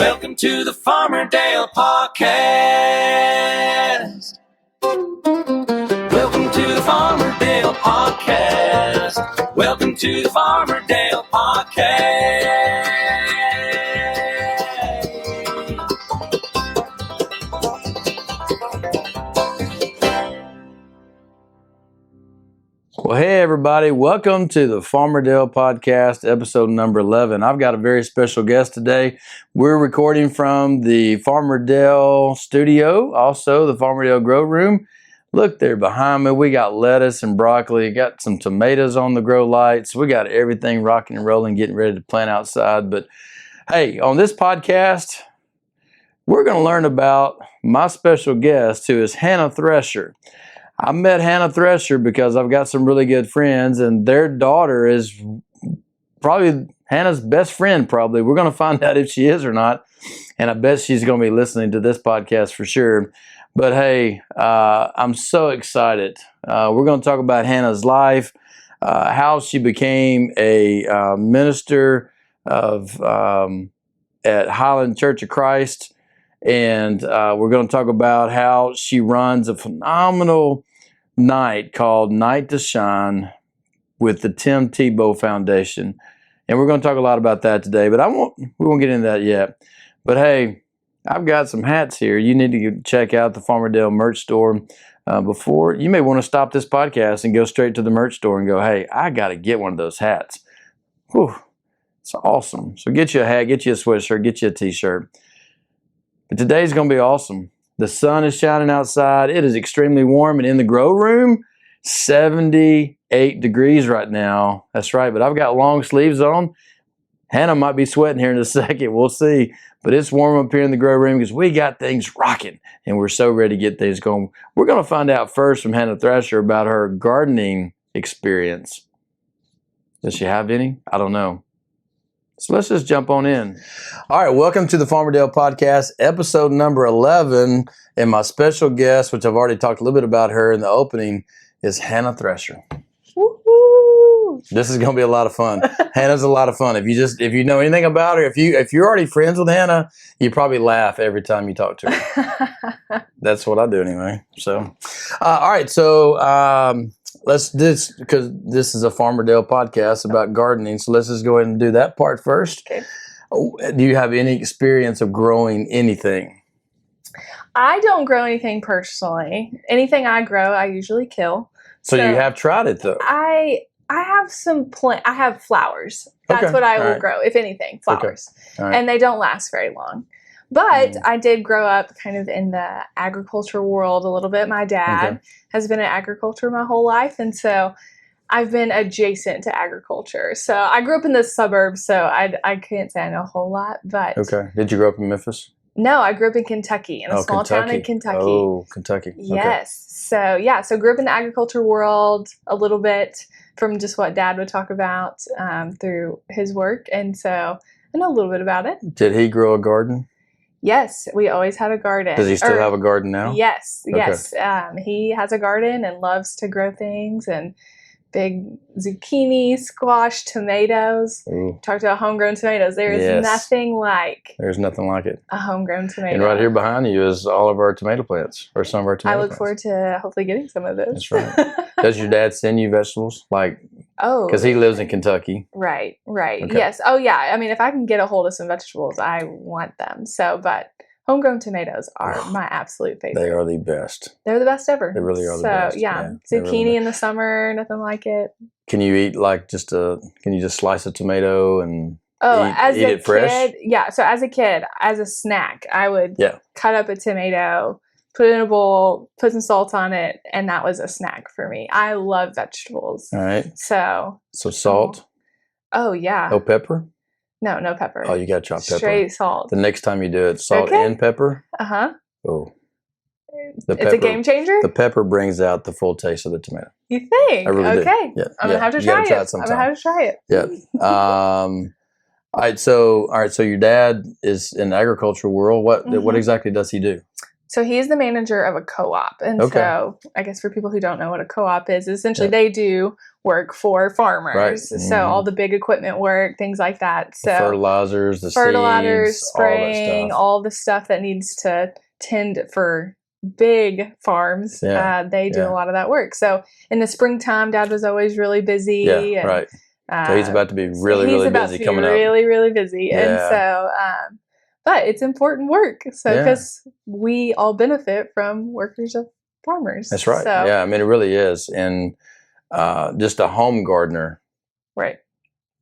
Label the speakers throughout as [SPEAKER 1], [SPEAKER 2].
[SPEAKER 1] Welcome to the Farmerdale Podcast. Welcome to the Farmerdale Podcast. Welcome to the Farmerdale Podcast.
[SPEAKER 2] Well, hey, everybody. Welcome to the Farmerdale Podcast, episode number 11. I've got a very special guest today. We're recording from the Farmerdale studio, also the Farmerdale Grow Room. Look there behind me. We got lettuce and broccoli, got some tomatoes on the grow lights. We got everything rocking and rolling, getting ready to plant outside. But hey, on this podcast, we're going to learn about my special guest, who is Hannah Thrasher. I met Hannah Thrasher because I've got some really good friends, and their daughter is probably Hannah's best friend, probably. We're going to find out if she is or not, and I bet she's going to be listening to this podcast for sure. But hey, I'm so excited. We're going to talk about Hannah's life, how she became a minister of at Highland Church of Christ, and we're going to talk about how she runs a phenomenal night called Night to Shine with the Tebow Foundation. And we're going to talk a lot about that today, but we won't get into that yet. But hey, I've got some hats here. You need to check out the Farmerdale merch store before. You may want to stop this podcast and go straight to the merch store and go, hey, I got to get one of those hats. Whew, it's awesome. So get you a hat, get you a sweatshirt, get you a t-shirt. But today's going to be awesome. The sun is shining outside. It is extremely warm, and in the grow room, 78 degrees right now. That's right, but I've got long sleeves on. Hannah might be sweating here in a second. We'll see. But it's warm up here in the grow room because we got things rocking, and we're so ready to get things going. We're going to find out first from Hannah Thrasher about her gardening experience. Does she have any? I don't know. So let's just jump on in. All right, welcome to the Farmerdale Podcast, episode number 11. And my special guest, which I've already talked a little bit about her in the opening, is Hannah Thrasher.
[SPEAKER 3] Woo-hoo.
[SPEAKER 2] This is going to be a lot of fun. Hannah's a lot of fun. If you know anything about her, if you're already friends with Hannah, you probably laugh every time you talk to her. That's what I do anyway. So, all right, so because this is a Farmerdale podcast about gardening, so let's just go ahead and do that part first.
[SPEAKER 3] Okay.
[SPEAKER 2] Do you have any experience of growing anything?
[SPEAKER 3] I don't grow anything personally. Anything I grow, I usually kill.
[SPEAKER 2] So you have tried it though.
[SPEAKER 3] I have some I have flowers. That's
[SPEAKER 2] Okay.
[SPEAKER 3] what I will
[SPEAKER 2] right.
[SPEAKER 3] grow, if anything, flowers.
[SPEAKER 2] All right.
[SPEAKER 3] And they don't last very long. But I did grow up kind of in the agriculture world a little bit. My dad has been in agriculture my whole life, and so I've been adjacent to agriculture. So I grew up in the suburbs, so I can't say I know a whole lot. But
[SPEAKER 2] Did you grow up in Memphis?
[SPEAKER 3] no, I grew up in Kentucky, in a small town in Kentucky.
[SPEAKER 2] Oh, Kentucky.
[SPEAKER 3] Yes. So grew up in the agriculture world a little bit from just what Dad would talk about through his work, and so I know a little bit about it.
[SPEAKER 2] Did he grow a garden?
[SPEAKER 3] Yes, we always had a garden.
[SPEAKER 2] Does he still have a garden now?
[SPEAKER 3] Yes,
[SPEAKER 2] Okay.
[SPEAKER 3] yes. He has a garden and loves to grow things, and big zucchini, squash, tomatoes.
[SPEAKER 2] Ooh.
[SPEAKER 3] Talked about homegrown tomatoes. There is nothing like
[SPEAKER 2] There's nothing like it.
[SPEAKER 3] a homegrown tomato.
[SPEAKER 2] And right here behind you is all of our tomato plants, or some of our tomato
[SPEAKER 3] I look
[SPEAKER 2] plants.
[SPEAKER 3] forward to hopefully getting some of those.
[SPEAKER 2] That's right. Does your dad send you vegetables? Because he lives in Kentucky.
[SPEAKER 3] Right.
[SPEAKER 2] Okay.
[SPEAKER 3] Yes. Oh, yeah. I mean, if I can get a hold of some vegetables, I want them. So, but homegrown tomatoes are my absolute favorite.
[SPEAKER 2] They are the best.
[SPEAKER 3] They're the best ever.
[SPEAKER 2] They really are the best.
[SPEAKER 3] So, yeah.
[SPEAKER 2] They're
[SPEAKER 3] Zucchini
[SPEAKER 2] really
[SPEAKER 3] in the summer, nothing like it.
[SPEAKER 2] Can you eat can you just slice a tomato and
[SPEAKER 3] As
[SPEAKER 2] eat
[SPEAKER 3] a
[SPEAKER 2] it fresh?
[SPEAKER 3] kid, yeah. So as a kid, as a snack, I would cut up a tomato, put it in a bowl, put some salt on it, and that was a snack for me. I love vegetables.
[SPEAKER 2] All right.
[SPEAKER 3] So
[SPEAKER 2] salt?
[SPEAKER 3] Oh, yeah.
[SPEAKER 2] No pepper?
[SPEAKER 3] No pepper.
[SPEAKER 2] Oh, you got to chop pepper.
[SPEAKER 3] Straight salt.
[SPEAKER 2] The next time you do it, salt and pepper.
[SPEAKER 3] Uh-huh.
[SPEAKER 2] Oh.
[SPEAKER 3] It's a game changer?
[SPEAKER 2] The pepper brings out the full taste of the tomato.
[SPEAKER 3] You think?
[SPEAKER 2] I really do.
[SPEAKER 3] Okay.
[SPEAKER 2] Yeah.
[SPEAKER 3] I'm going to have to try it.
[SPEAKER 2] sometime.
[SPEAKER 3] I'm going to have to try it.
[SPEAKER 2] Yeah. All right. So your dad is in the agricultural world. What exactly does he do?
[SPEAKER 3] So he's the manager of a co-op. And so I guess for people who don't know what a co-op is, essentially they do work for farmers. Right. So all the big equipment work, things like that. So
[SPEAKER 2] fertilizers, the
[SPEAKER 3] fertilizers,
[SPEAKER 2] seeds,
[SPEAKER 3] spraying, all the stuff that needs to tend for big farms. They do a lot of that work. So in the springtime, Dad was always really busy.
[SPEAKER 2] Yeah, right. So he's about to be really busy coming up.
[SPEAKER 3] Really busy. And so, but it's important work. So, because we all benefit from workers of farmers.
[SPEAKER 2] That's right.
[SPEAKER 3] So,
[SPEAKER 2] yeah, I mean, it really is. And just a home gardener.
[SPEAKER 3] Right.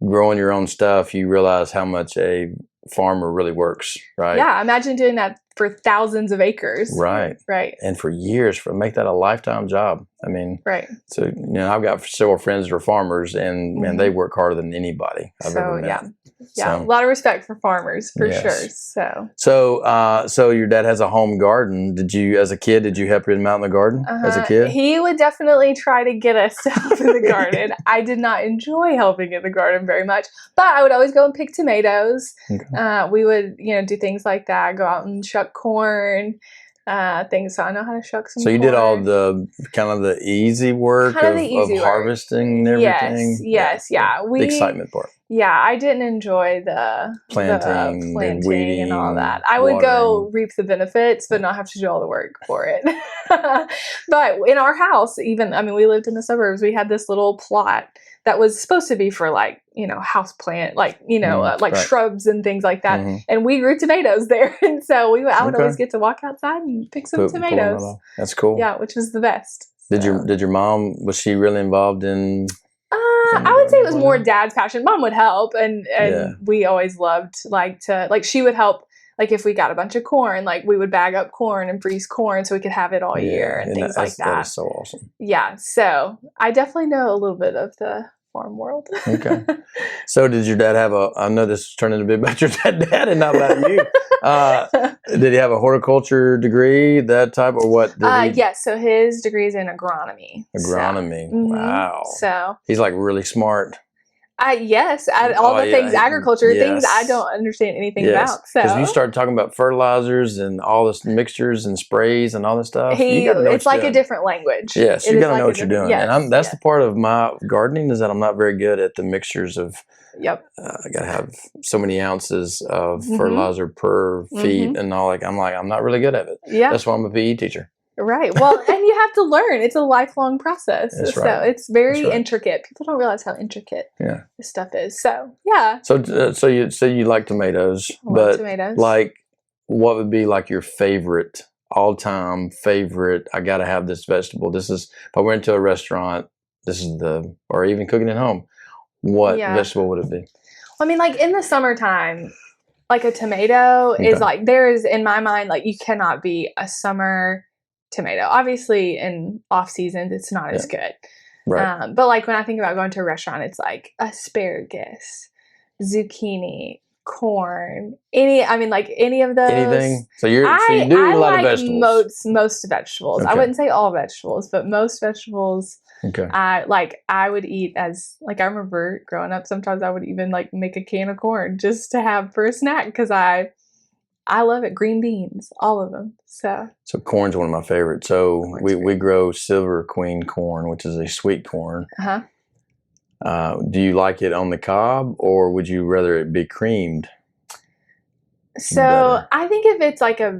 [SPEAKER 2] Growing your own stuff, you realize how much a farmer really works, right?
[SPEAKER 3] Yeah, imagine doing that for thousands of acres.
[SPEAKER 2] Right.
[SPEAKER 3] Right.
[SPEAKER 2] And for years, make that a lifetime job. I mean,
[SPEAKER 3] right.
[SPEAKER 2] So, I've got several friends that are farmers, and man, they work harder than anybody I've ever met.
[SPEAKER 3] Yeah, a lot of respect for farmers for sure.
[SPEAKER 2] So your dad has a home garden. As a kid, did you help him out in the garden as a kid?
[SPEAKER 3] He would definitely try to get us to help in the garden. I did not enjoy helping in the garden very much, but I would always go and pick tomatoes. Okay. We would, do things like that. Go out and shuck corn. Things. So I know how to shuck some.
[SPEAKER 2] So you did all the kind of the easy work of harvesting and everything.
[SPEAKER 3] Yes.
[SPEAKER 2] The excitement part.
[SPEAKER 3] Yeah, I didn't enjoy the planting
[SPEAKER 2] and weeding
[SPEAKER 3] and all that. I would go reap the benefits, but not have to do all the work for it. But in our house, we lived in the suburbs. We had this little plot that was supposed to be for house plant, shrubs and things like that. Mm-hmm. And we grew tomatoes there. And so I would always get to walk outside and pick some tomatoes.
[SPEAKER 2] That's cool.
[SPEAKER 3] Yeah, which was the best.
[SPEAKER 2] Did your mom, was she really involved in?
[SPEAKER 3] I would say it was more Dad's passion. Mom would help, and we always loved she would help. Like if we got a bunch of corn, we would bag up corn and freeze corn so we could have it all year and things like that.
[SPEAKER 2] That is so awesome.
[SPEAKER 3] Yeah, so I definitely know a little bit of the farm world.
[SPEAKER 2] Okay. So did your dad have I know this is turning a bit about your dad and not about you. Did he have a horticulture degree, that type, or what?
[SPEAKER 3] Yes, so his degree is in agronomy.
[SPEAKER 2] Agronomy, wow.
[SPEAKER 3] So
[SPEAKER 2] he's really smart.
[SPEAKER 3] Yes, all the things agriculture, things I don't understand anything about. So
[SPEAKER 2] because you start talking about fertilizers and all this mixtures and sprays and all this stuff,
[SPEAKER 3] it's like a different language.
[SPEAKER 2] Yes, you got to know what you're doing. Yes, and that's the part of my gardening is that I'm not very good at the mixtures of. Yep. I got to have so many ounces of fertilizer per feet and all. I'm not really good at it. Yeah, that's why I'm a PE teacher.
[SPEAKER 3] Right. Well, and you have to learn. It's a lifelong process. That's right. So it's very intricate. People don't realize how intricate this stuff is. So, yeah.
[SPEAKER 2] So you say you like tomatoes, but
[SPEAKER 3] tomatoes.
[SPEAKER 2] What would be your favorite, all-time favorite, I got to have this vegetable. This is, if I went to a restaurant, or even cooking at home, what vegetable would it be?
[SPEAKER 3] Well, in the summertime, a tomato is there is, in my mind, you cannot be a summer tomato. Obviously in off seasons it's not as good. Right. But when I think about going to a restaurant, it's asparagus, zucchini, corn, any of those. Anything.
[SPEAKER 2] So you do eat a lot of vegetables.
[SPEAKER 3] Most vegetables. Okay. I wouldn't say all vegetables, but most vegetables. Okay. I would eat as I remember growing up, sometimes I would even make a can of corn just to have for a snack because I love it. Green beans, all of them. So
[SPEAKER 2] corn's one of my favorites. So we grow Silver Queen corn, which is a sweet corn. Do you like it on the cob, or would you rather it be creamed?
[SPEAKER 3] So better? I think if it's I think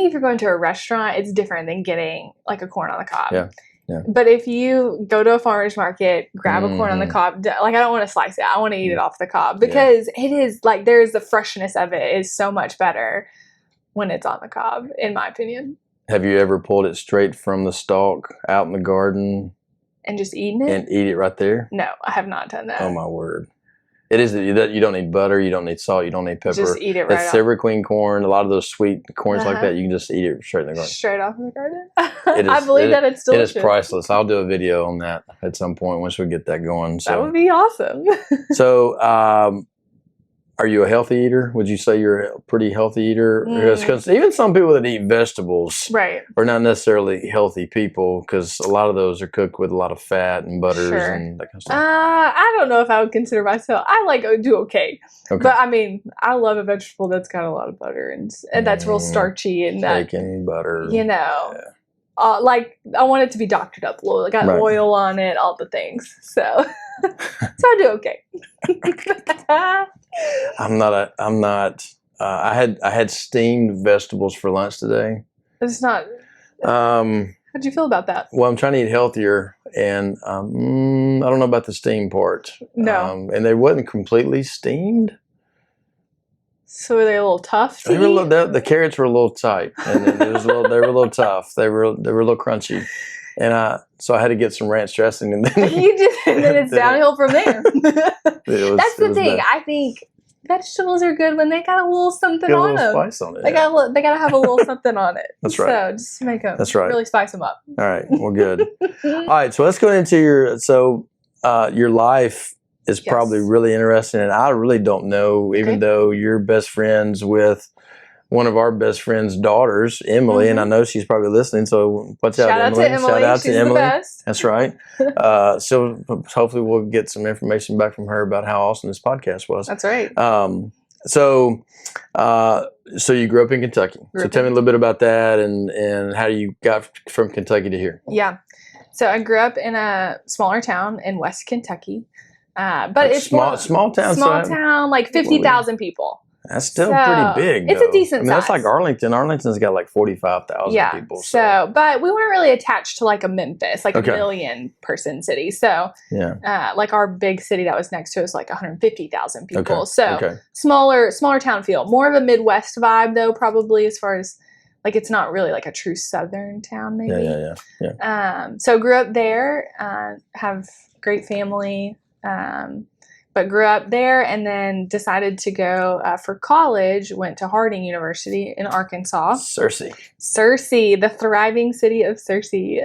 [SPEAKER 3] if you're going to a restaurant, it's different than getting a corn on the cob. Yeah. Yeah. But if you go to a farmer's market, grab a corn on the cob, I don't want to slice it. I want to eat it off the cob because it is there's the freshness of it is so much better when it's on the cob, in my opinion.
[SPEAKER 2] Have you ever pulled it straight from the stalk out in the garden
[SPEAKER 3] and just eaten it?
[SPEAKER 2] And eat it right there?
[SPEAKER 3] No, I have not done that.
[SPEAKER 2] Oh my word. It is. You don't need butter. You don't need salt. You don't need pepper.
[SPEAKER 3] Just eat it right off.
[SPEAKER 2] That's Silver Queen corn. A lot of those sweet corns like that, you can just eat it straight in the garden.
[SPEAKER 3] Straight off in the garden? I believe that it's delicious.
[SPEAKER 2] It is priceless. I'll do a video on that at some point once we get that going. So
[SPEAKER 3] that would be awesome.
[SPEAKER 2] So Are you a healthy eater? Would you say you're a pretty healthy eater? Because even some people that eat vegetables are not necessarily healthy people, because a lot of those are cooked with a lot of fat and butters and that kind of stuff.
[SPEAKER 3] I don't know if I would consider myself. I do okay. But I mean, I love a vegetable that's got a lot of butter and that's real starchy and
[SPEAKER 2] bacon, butter.
[SPEAKER 3] You know, like I want it to be doctored up a little. Got oil on it, all the things. So, so I do okay.
[SPEAKER 2] I'm not. I had steamed vegetables for lunch today.
[SPEAKER 3] It's not. How'd you feel about that?
[SPEAKER 2] Well, I'm trying to eat healthier, and I don't know about the steam part.
[SPEAKER 3] No.
[SPEAKER 2] And they wasn't completely steamed.
[SPEAKER 3] So were they a little tough to eat?
[SPEAKER 2] The carrots were a little tight, and they were a little tough. They were a little crunchy, and so I had to get some ranch dressing, and then
[SPEAKER 3] and then it's downhill from there. That's the thing.
[SPEAKER 2] Bad.
[SPEAKER 3] I think vegetables are good when they got a little something on them.
[SPEAKER 2] Spice on it.
[SPEAKER 3] They gotta have a little something on it.
[SPEAKER 2] That's right.
[SPEAKER 3] So just make them. That's right. Really spice them up.
[SPEAKER 2] All right. Well, good. All right. So let's go into your life is probably really interesting, and I really don't know, even though you're best friends with one of our best friend's daughters, Emily, and I know she's probably listening. So watch out, Emily. Shout out to Emily. The best. That's right. So hopefully we'll get some information back from her about how awesome this podcast was.
[SPEAKER 3] That's right.
[SPEAKER 2] So you grew up in Kentucky. So tell me a little bit about that and how you got from Kentucky to here.
[SPEAKER 3] Yeah. So I grew up in a smaller town in West Kentucky. But
[SPEAKER 2] like
[SPEAKER 3] it's
[SPEAKER 2] small town,
[SPEAKER 3] like 50,000 people.
[SPEAKER 2] That's still pretty big.
[SPEAKER 3] It's a decent size.
[SPEAKER 2] That's like Arlington. Arlington's got like 45,000 people.
[SPEAKER 3] So, but we weren't really attached to like a Memphis, like a 1 million person city. So, like our big city that was next to us, like 150,000 people. Smaller town feel. More of a Midwest vibe though, probably, as far as like it's not really like a true Southern town, maybe. Yeah. So grew up there. Have great family. But grew up there and then decided to go for college, went to Harding University in Arkansas. Searcy, the thriving city of Searcy.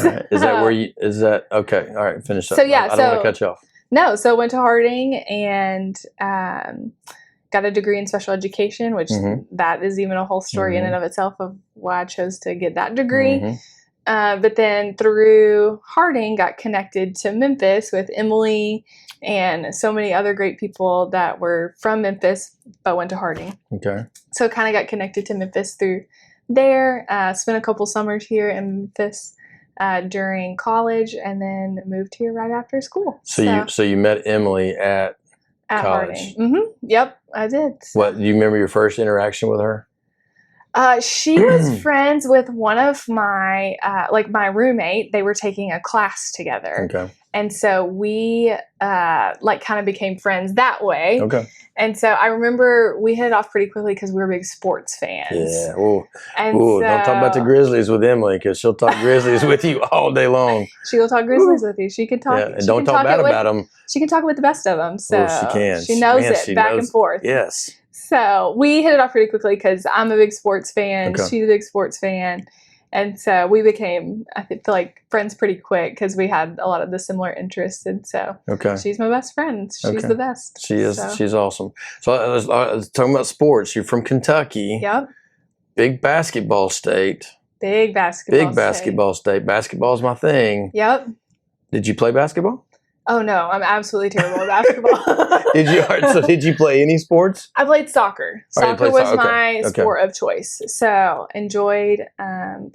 [SPEAKER 2] Right. Is that okay. All right, finish up.
[SPEAKER 3] So yeah,
[SPEAKER 2] I don't want to cut you off.
[SPEAKER 3] No, so went to Harding and got a degree in special education, which that is even a whole story in and of itself of why I chose to get that degree. But then through Harding, got connected to Memphis with Emily and so many other great people that were from Memphis but went to Harding. Okay. So kind of got connected to Memphis through there. Spent a couple summers here in Memphis during college, and then moved here right after school.
[SPEAKER 2] So you met Emily at college.
[SPEAKER 3] Harding. Yep, I did.
[SPEAKER 2] What, do you remember your first interaction with her?
[SPEAKER 3] She was friends with one of my, my roommate. They were taking a class together. Okay. And so we, kind of became friends that way. Okay. And so I remember we hit it off pretty quickly because we were big sports fans. Yeah. Ooh,
[SPEAKER 2] don't talk about the Grizzlies with Emily, because she'll talk Grizzlies with you all day long.
[SPEAKER 3] She will talk Grizzlies with you. She can talk.
[SPEAKER 2] Yeah, and don't talk bad about them.
[SPEAKER 3] She can talk with the best of them. So
[SPEAKER 2] she can.
[SPEAKER 3] She knows it back and forth.
[SPEAKER 2] Yes.
[SPEAKER 3] So we hit it off pretty quickly because I'm a big sports fan. Okay. She's a big sports fan. And so we became, I feel like, friends pretty quick because we had a lot of the similar interests. And so she's my best friend. She's the best.
[SPEAKER 2] She is. So. She's awesome. So I was talking about sports. You're from Kentucky.
[SPEAKER 3] Yep.
[SPEAKER 2] Big basketball state.
[SPEAKER 3] Big basketball state.
[SPEAKER 2] Basketball's my thing.
[SPEAKER 3] Yep.
[SPEAKER 2] Did you play basketball?
[SPEAKER 3] Oh, no. I'm absolutely terrible at basketball.
[SPEAKER 2] Did you play any sports?
[SPEAKER 3] I played soccer. Soccer was my sport of choice. So enjoyed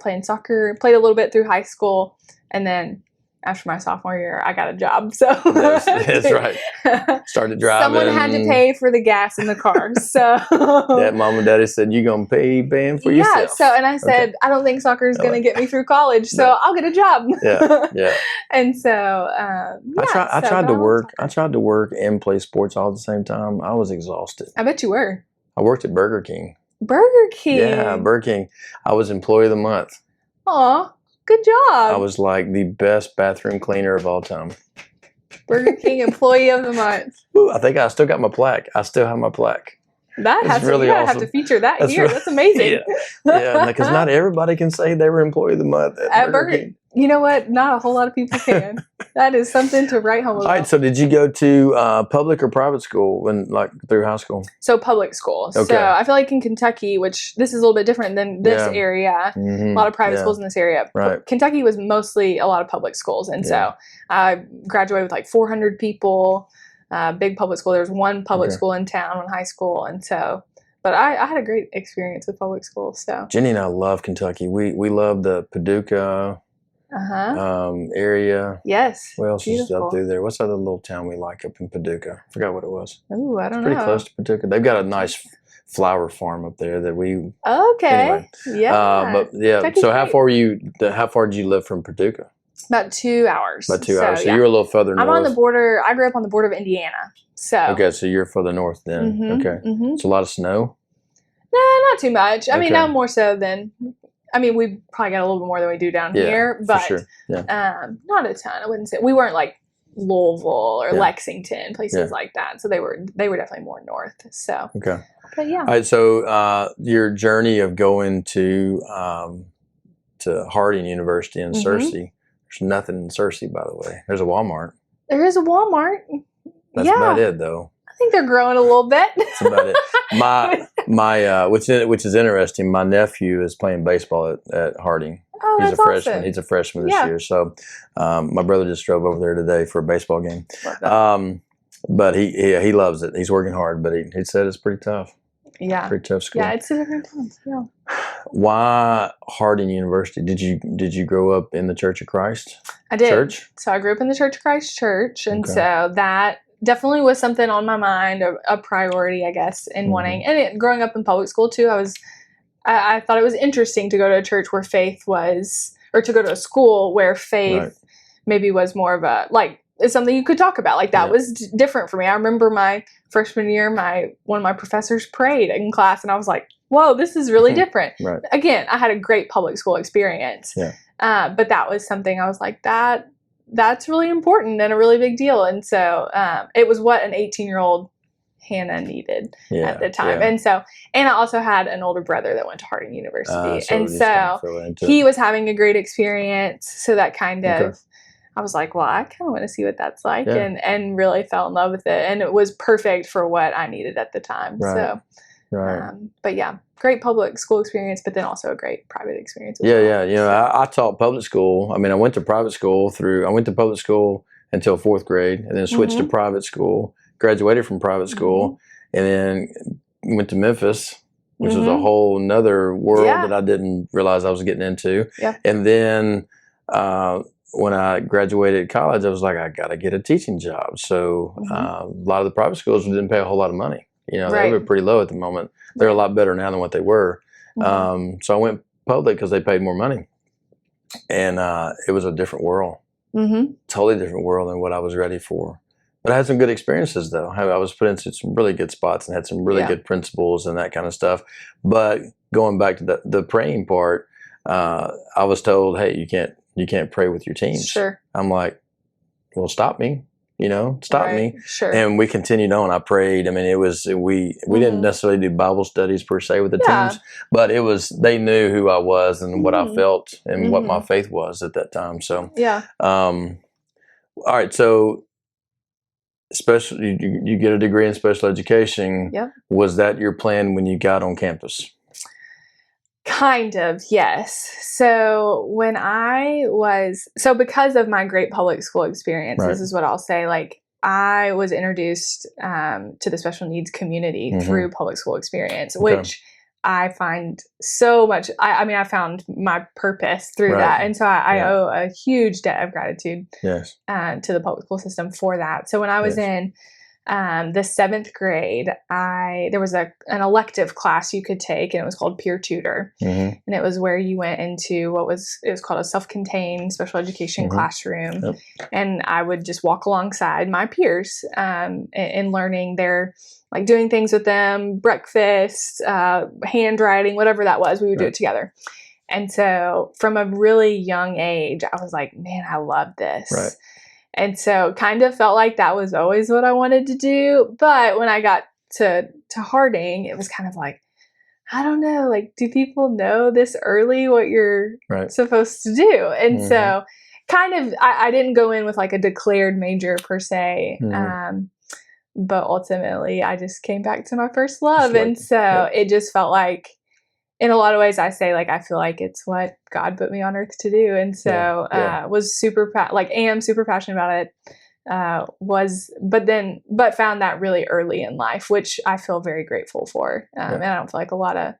[SPEAKER 3] playing soccer. Played a little bit through high school. And then after my sophomore year, I got a job. So
[SPEAKER 2] that's right. Started driving.
[SPEAKER 3] Someone had to pay for the gas in the car. So
[SPEAKER 2] Dad, Mom and Daddy said, you're going to paying for yourself.
[SPEAKER 3] Yeah. So, and I said, I don't think soccer is going to get me through college. So I'll get a job. Yeah. And so,
[SPEAKER 2] I tried to work and play sports all at the same time. I was exhausted.
[SPEAKER 3] I bet you were.
[SPEAKER 2] I worked at Burger King.
[SPEAKER 3] Burger King?
[SPEAKER 2] Yeah, Burger King. I was Employee of the Month.
[SPEAKER 3] Aw. Good job.
[SPEAKER 2] I was like the best bathroom cleaner of all time.
[SPEAKER 3] Burger King Employee of the Month.
[SPEAKER 2] Ooh, I think I still got my plaque. I still have my plaque.
[SPEAKER 3] That's really awesome. Have to feature that here. That's amazing.
[SPEAKER 2] Yeah, because not everybody can say they were Employee of the Month at Burger King.
[SPEAKER 3] You know what? Not a whole lot of people can. That is something to write home about.
[SPEAKER 2] All right. So did you go to public or private school through high school?
[SPEAKER 3] So public school.
[SPEAKER 2] Okay.
[SPEAKER 3] So I feel like in Kentucky, which this is a little bit different than this area, a lot of private schools in this area.
[SPEAKER 2] Right.
[SPEAKER 3] Kentucky was mostly a lot of public schools. And so I graduated with like 400 people, big public school. There was one public school in town, one high school. And so, but I had a great experience with public school. So
[SPEAKER 2] Jenny and I love Kentucky. We love the Paducah area.
[SPEAKER 3] Yes.
[SPEAKER 2] What else is up through there? What's the other little town we like up in Paducah? I forgot what it was.
[SPEAKER 3] Oh, I don't know.
[SPEAKER 2] Pretty close to Paducah. They've got a nice flower farm up there that we.
[SPEAKER 3] Okay.
[SPEAKER 2] Anyway.
[SPEAKER 3] Yeah.
[SPEAKER 2] But yeah.
[SPEAKER 3] Kentucky's
[SPEAKER 2] so how
[SPEAKER 3] great.
[SPEAKER 2] far were you? How far did you live from Paducah?
[SPEAKER 3] About 2 hours.
[SPEAKER 2] About 2 hours. So you're a little further north.
[SPEAKER 3] I'm on the border. I grew up on the border of Indiana. So.
[SPEAKER 2] Okay, so you're further north then. Okay. It's a lot of snow.
[SPEAKER 3] No, not too much. I mean, no more so than. I mean, we probably got a little bit more than we do down here, but
[SPEAKER 2] for sure.
[SPEAKER 3] not a ton. I wouldn't say we weren't like Louisville or Lexington, places like that. So they were definitely more north. So
[SPEAKER 2] okay,
[SPEAKER 3] but yeah.
[SPEAKER 2] All right. So your journey of going to Harding University in Searcy. There's nothing in Searcy, by the way. There's a Walmart.
[SPEAKER 3] There is a Walmart.
[SPEAKER 2] That's about it, though.
[SPEAKER 3] I think they're growing a little bit.
[SPEAKER 2] That's about it. My which is interesting. My nephew is playing baseball at Harding.
[SPEAKER 3] Oh,
[SPEAKER 2] He's
[SPEAKER 3] that's
[SPEAKER 2] a freshman.
[SPEAKER 3] awesome.
[SPEAKER 2] He's a freshman this year. So my brother just drove over there today for a baseball game. But he loves it. He's working hard, but he said it's pretty tough.
[SPEAKER 3] Yeah.
[SPEAKER 2] Pretty tough school.
[SPEAKER 3] Yeah, it's a different time. Yeah.
[SPEAKER 2] Why Harding University? Did you grow up in the Church of Christ?
[SPEAKER 3] I did.
[SPEAKER 2] Church?
[SPEAKER 3] So I grew up in the Church of Christ church, and so that definitely was something on my mind, a priority, I guess, in wanting. And growing up in public school too, I thought it was interesting to go to a church where faith was, or to go to a school where faith maybe was more of a it's something you could talk about. Like that was different for me. I remember my freshman year, one of my professors prayed in class, and I was like, whoa, this is really different. Right. Again, I had a great public school experience. Yeah. But that was something I was like, that's really important and a really big deal. And so it was what an 18-year-old Hannah needed at the time. Yeah. And I also had an older brother that went to Harding University. So he was having a great experience. So that kind of, I was like, well, I kind of want to see what that's like, and really fell in love with it. And it was perfect for what I needed at the time. Right. So, but yeah, great public school experience, but then also a great private experience.
[SPEAKER 2] Yeah. You know, I taught public school. I mean, I went to public school until 4th grade, and then switched to private school, graduated from private school, and then went to Memphis, which was a whole nother world that I didn't realize I was getting into. Yeah. And then, when I graduated college, I was like, I got to get a teaching job. So a lot of the private schools didn't pay a whole lot of money. You know, they were pretty low at the moment. They're a lot better now than what they were. So I went public because they paid more money. And it was a different world, totally different world than what I was ready for. But I had some good experiences, though. I was put into some really good spots and had some really good principles and that kind of stuff. But going back to the praying part, I was told, hey, you can't pray with your teams. Sure. I'm like, well, stop me, stop me. Sure. And we continued on. I prayed. I mean, it was, we didn't necessarily do Bible studies per se with the teams, but they knew who I was and what I felt and what my faith was at that time. So, all right. So you get a degree in special education. Yeah. Was that your plan when you got on campus?
[SPEAKER 3] Kind of, yes. So because of my great public school experience, this is what I'll say, I was introduced to the special needs community through public school experience, which I find so much, I found my purpose through that. And so I owe a huge debt of gratitude to the public school system for that. So when I was in the 7th grade, there was an elective class you could take, and it was called peer tutor. And it was where you went into it was called a self-contained special education classroom. Yep. And I would just walk alongside my peers in learning their, doing things with them, breakfast, handwriting, whatever that was, we would do it together. And so from a really young age, I was like, man, I love this. Right. And so kind of felt like that was always what I wanted to do. But when I got to Harding, it was kind of like, I don't know, like, do people know this early what you're
[SPEAKER 2] Right.
[SPEAKER 3] supposed to do? And
[SPEAKER 2] Mhm.
[SPEAKER 3] so kind of, I didn't go in with like a declared major per se.
[SPEAKER 2] Mhm.
[SPEAKER 3] But ultimately I just came back to my first love.
[SPEAKER 2] like-
[SPEAKER 3] And so
[SPEAKER 2] yeah.
[SPEAKER 3] it just felt like, in a lot of ways, I say, like, I feel like it's what God put me on earth to do. And so was super, am super passionate about it. But found that really early in life, which I feel very grateful for. And I don't feel like a lot of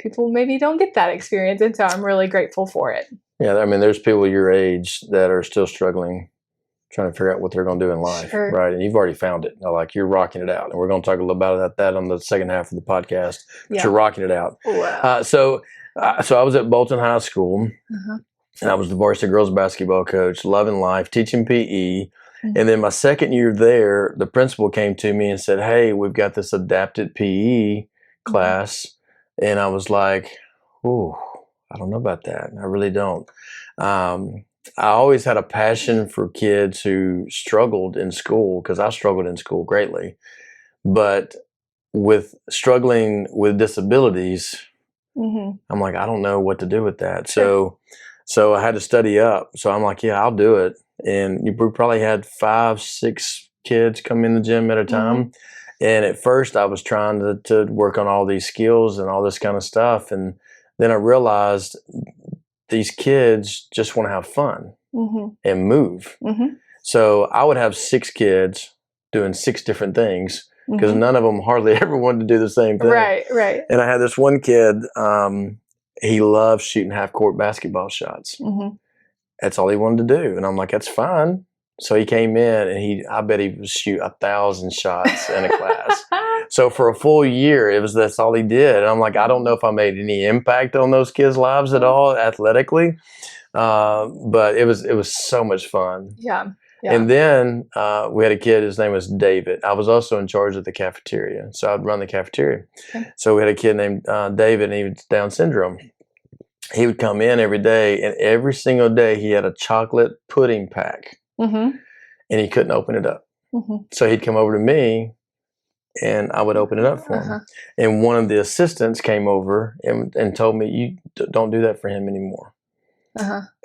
[SPEAKER 3] people maybe don't get that experience. And so I'm really grateful for it.
[SPEAKER 2] Yeah. I mean, there's people your age that are still struggling, trying to figure out what they're going to do in life.
[SPEAKER 3] Sure.
[SPEAKER 2] Right. And you've already found it. Like, you're rocking it out. And we're going to talk a little about that on the second half of the podcast, but you're rocking it out.
[SPEAKER 3] Wow.
[SPEAKER 2] So I was at Bolton High School,
[SPEAKER 3] Uh-huh.
[SPEAKER 2] and I was the varsity girls basketball coach, loving life, teaching PE.
[SPEAKER 3] Mhm.
[SPEAKER 2] And then my second year there, the principal came to me and said, "Hey, we've got this adapted PE class." And I was like, "Ooh, I don't know about that. I really don't." I always had a passion for kids who struggled in school, because I struggled in school greatly. But with struggling with disabilities, I'm like, I don't know what to do with that. So I had to study up. So I'm like, yeah, I'll do it. And we probably had 5, 6 kids come in the gym at a time. And at first I was trying to work on all these skills and all this kind of stuff. And then I realized these kids just want to have fun and move. So I would have 6 kids doing 6 different things, because none of them hardly ever wanted to do the same thing.
[SPEAKER 3] Right.
[SPEAKER 2] And I had this one kid, he loved shooting half-court basketball shots. That's all he wanted to do. And I'm like, that's fine. So he came in, and I bet he would shoot 1,000 shots in a class. So for a full year, that's all he did. And I'm like, I don't know if I made any impact on those kids' lives at all athletically. But it was so much fun.
[SPEAKER 3] Yeah.
[SPEAKER 2] And then we had a kid, his name was David. I was also in charge of the cafeteria, so I'd run the cafeteria. So we had a kid named David, and he was Down syndrome. He would come in every day, and every single day he had a chocolate pudding pack, and he couldn't open it up. So he'd come over to me, and I would open it up for him. And one of the assistants came over and told me, "You don't do that for him anymore.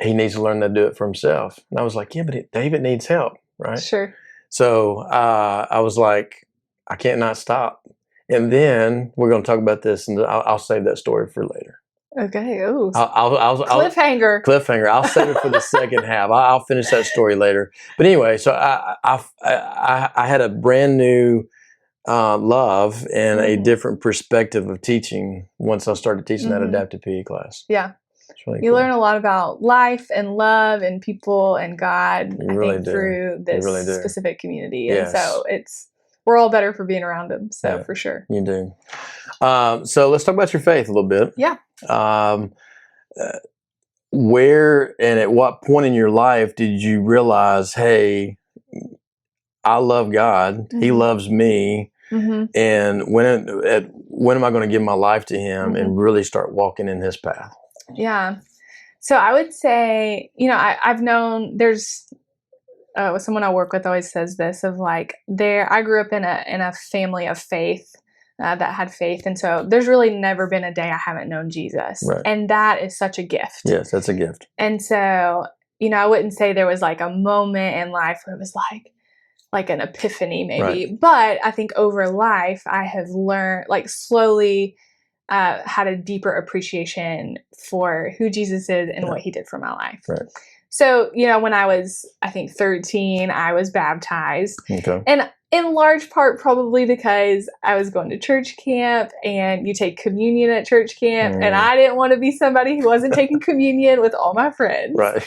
[SPEAKER 2] He needs to learn to do it for himself." And I was like, yeah, but David needs help, right?
[SPEAKER 3] Sure.
[SPEAKER 2] So I was like, I can't not stop. And then we're going to talk about this, and I'll save that story for later.
[SPEAKER 3] Okay. Oh,
[SPEAKER 2] cliffhanger. I'll save it for the second half. I'll finish that story later. But anyway, so I had a brand new love and a different perspective of teaching once I started teaching that adapted PE class.
[SPEAKER 3] Yeah.
[SPEAKER 2] Really
[SPEAKER 3] you
[SPEAKER 2] cool.
[SPEAKER 3] learn a lot about life and love and people and God, through this specific community.
[SPEAKER 2] Yes.
[SPEAKER 3] And so we're all better for being around them. So for sure.
[SPEAKER 2] You do. So let's talk about your faith a little bit.
[SPEAKER 3] Yeah.
[SPEAKER 2] Where and at what point in your life did you realize, hey, I love God, He loves me, and when am I going to give my life to Him and really start walking in His path?
[SPEAKER 3] Yeah. So I would say, I've known there's someone I work with always says this of like, I grew up in a family of faith that had faith. And so there's really never been a day I haven't known Jesus.
[SPEAKER 2] Right.
[SPEAKER 3] And that is such a gift.
[SPEAKER 2] Yes, that's a gift.
[SPEAKER 3] And so, I wouldn't say there was like a moment in life where it was like an epiphany maybe. Right. But I think over life, I have learned, like slowly had a deeper appreciation for who Jesus is and what He did for my life.
[SPEAKER 2] Right.
[SPEAKER 3] So, when I was, I think 13, I was baptized.
[SPEAKER 2] Okay.
[SPEAKER 3] And in large part, probably because I was going to church camp, and you take communion at church camp. And I didn't want to be somebody who wasn't taking communion with all my friends.
[SPEAKER 2] Right.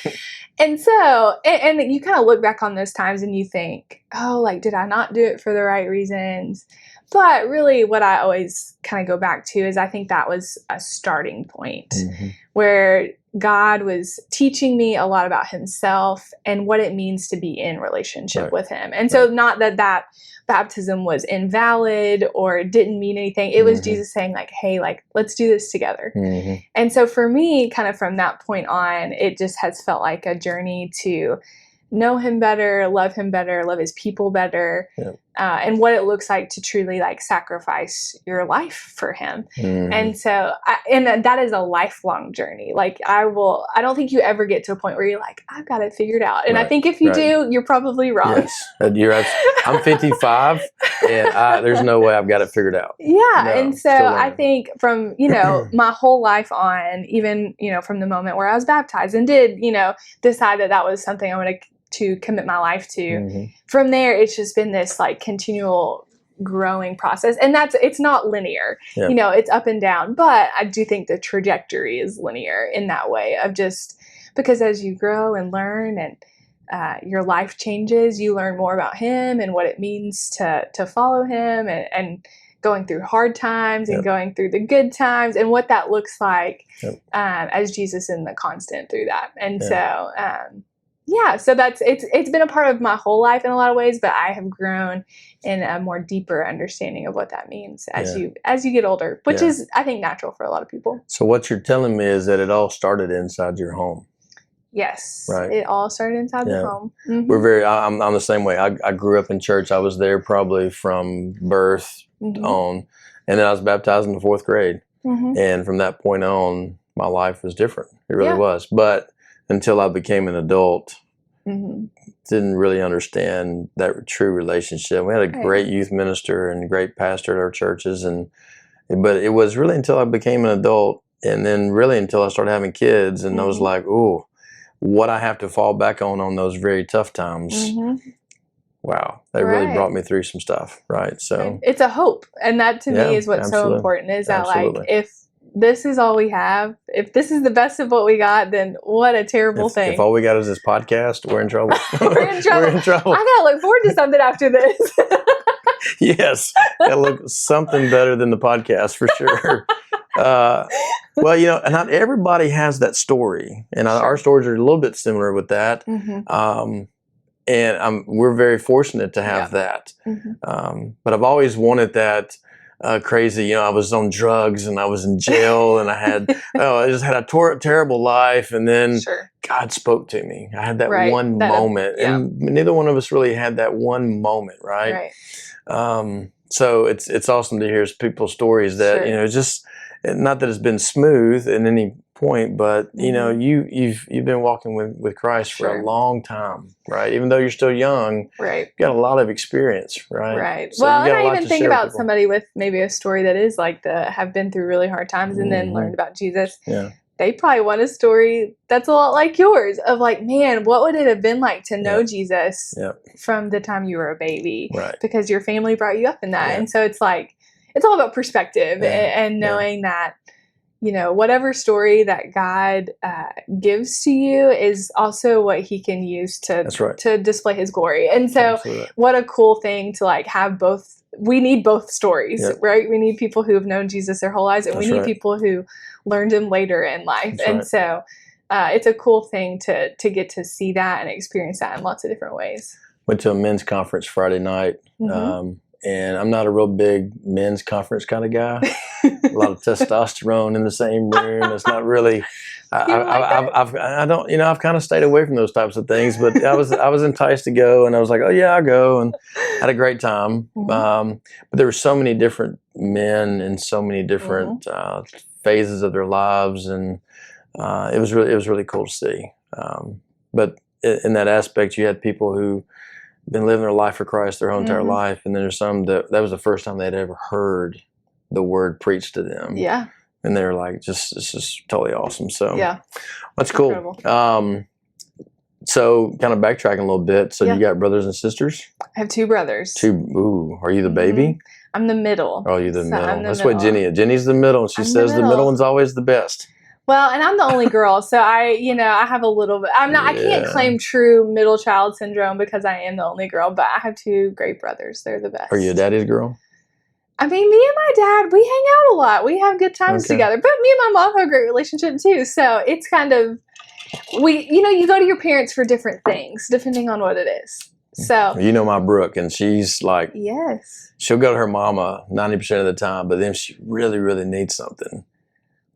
[SPEAKER 3] And so, and you kind of look back on those times and you think, oh, like, did I not do it for the right reasons? But really what I always kind of go back to is I think that was a starting point where God was teaching me a lot about Himself and what it means to be in relationship with Him. And so not that baptism was invalid or didn't mean anything. It was Jesus saying like, hey, like, let's do this together. And so for me, kind of from that point on, it just has felt like a journey to know him better, love his people better, and what it looks like to truly like sacrifice your life for him. And so, and that is a lifelong journey. Like I don't think you ever get to a point where you're like, I've got it figured out. And I think if you do, you're probably wrong.
[SPEAKER 2] Yes, I'm 55 and there's no way I've got it figured out.
[SPEAKER 3] And so I think from, my whole life on, even, from the moment where I was baptized and did, decide that was something I wanted to commit my life to. From there, it's just been this like continual growing process. And it's not linear, it's up and down, but I do think the trajectory is linear in that way of just because as you grow and learn and your life changes, you learn more about him and what it means to follow him and going through hard times and going through the good times and what that looks like as Jesus in the constant through that. And so, so it's been a part of my whole life in a lot of ways, but I have grown in a more deeper understanding of what that means as you get older, which is, I think, natural for a lot of people.
[SPEAKER 2] So what you're telling me is that it all started inside your home.
[SPEAKER 3] Yes.
[SPEAKER 2] Right.
[SPEAKER 3] It all started inside the home.
[SPEAKER 2] I'm the same way. I grew up in church. I was there probably from birth on, and then I was baptized in the 4th grade. And from that point on, my life was different. It really was. But until I became an adult, didn't really understand that true relationship. We had a great youth minister and great pastor at our churches, but it was really until I became an adult, and then really until I started having kids, and I was like, ooh, what I have to fall back on those very tough times. Wow, that really brought me through some stuff, right? So
[SPEAKER 3] it's a hope, and that to me is what's so important. Is that like if this is all we have, if this is the best of what we got, then what a terrible thing.
[SPEAKER 2] If all we got is this podcast, we're in trouble.
[SPEAKER 3] We're in trouble. I gotta look forward to something after this.
[SPEAKER 2] Yes, gotta look something better than the podcast for sure. Well, and not everybody has that story, and our stories are a little bit similar with that. And we're very fortunate to have that. But I've always wanted that crazy, I was on drugs and I was in jail and I just had a terrible life. And then God spoke to me. I had that one moment. And neither one of us really had that one moment, right? So it's awesome to hear people's stories that, just not that it's been smooth at any point, but you've been walking with Christ for a long time, right? Even though you're still young, you've got a lot of experience, right?
[SPEAKER 3] So well, and I even think about somebody with maybe a story that is like have been through really hard times and then learned about Jesus. They probably want a story that's a lot like yours of like, man, what would it have been like to know Jesus from the time you were a baby? Because your family brought you up in that. And so it's like, it's all about perspective and knowing that, whatever story that God gives to you is also what he can use to display his glory. And so what a cool thing to like have both. We need both stories, right? We need people who have known Jesus their whole lives, and we need people who learned him later in life. So it's a cool thing to get to see that and experience that in lots of different ways.
[SPEAKER 2] Went to a men's conference Friday night. And I'm not a real big men's conference kind of guy. A lot of testosterone in the same room. It's not really. I've kind of stayed away from those types of things. But I was enticed to go, and I was like, oh yeah, I'll go, and had a great time. But there were so many different men in so many different phases of their lives, and it was really cool to see. But in that aspect, you had people who been living their life for Christ their whole entire life, and then there's some that was the first time they'd ever heard the word preached to them. And they were like, this is totally awesome. So that's cool. Incredible. So kind of backtracking a little bit. So you got brothers and sisters?
[SPEAKER 3] I have 2 brothers.
[SPEAKER 2] Ooh, are you the baby?
[SPEAKER 3] I'm the middle.
[SPEAKER 2] Oh, you're the middle. That's what Jenny is. Jenny's the middle. She says the middle one's always the best.
[SPEAKER 3] Well, and I'm the only girl, so I have a little bit. I can't claim true middle child syndrome because I am the only girl, but I have 2 great brothers. They're the best.
[SPEAKER 2] Are you a daddy's girl?
[SPEAKER 3] I mean, me and my dad, we hang out a lot. We have good times together. But me and my mom have a great relationship too. So it's kind of you go to your parents for different things depending on what it is. So
[SPEAKER 2] my Brooke, and she's like, she'll go to her mama 90% of the time, but then she really, really needs something.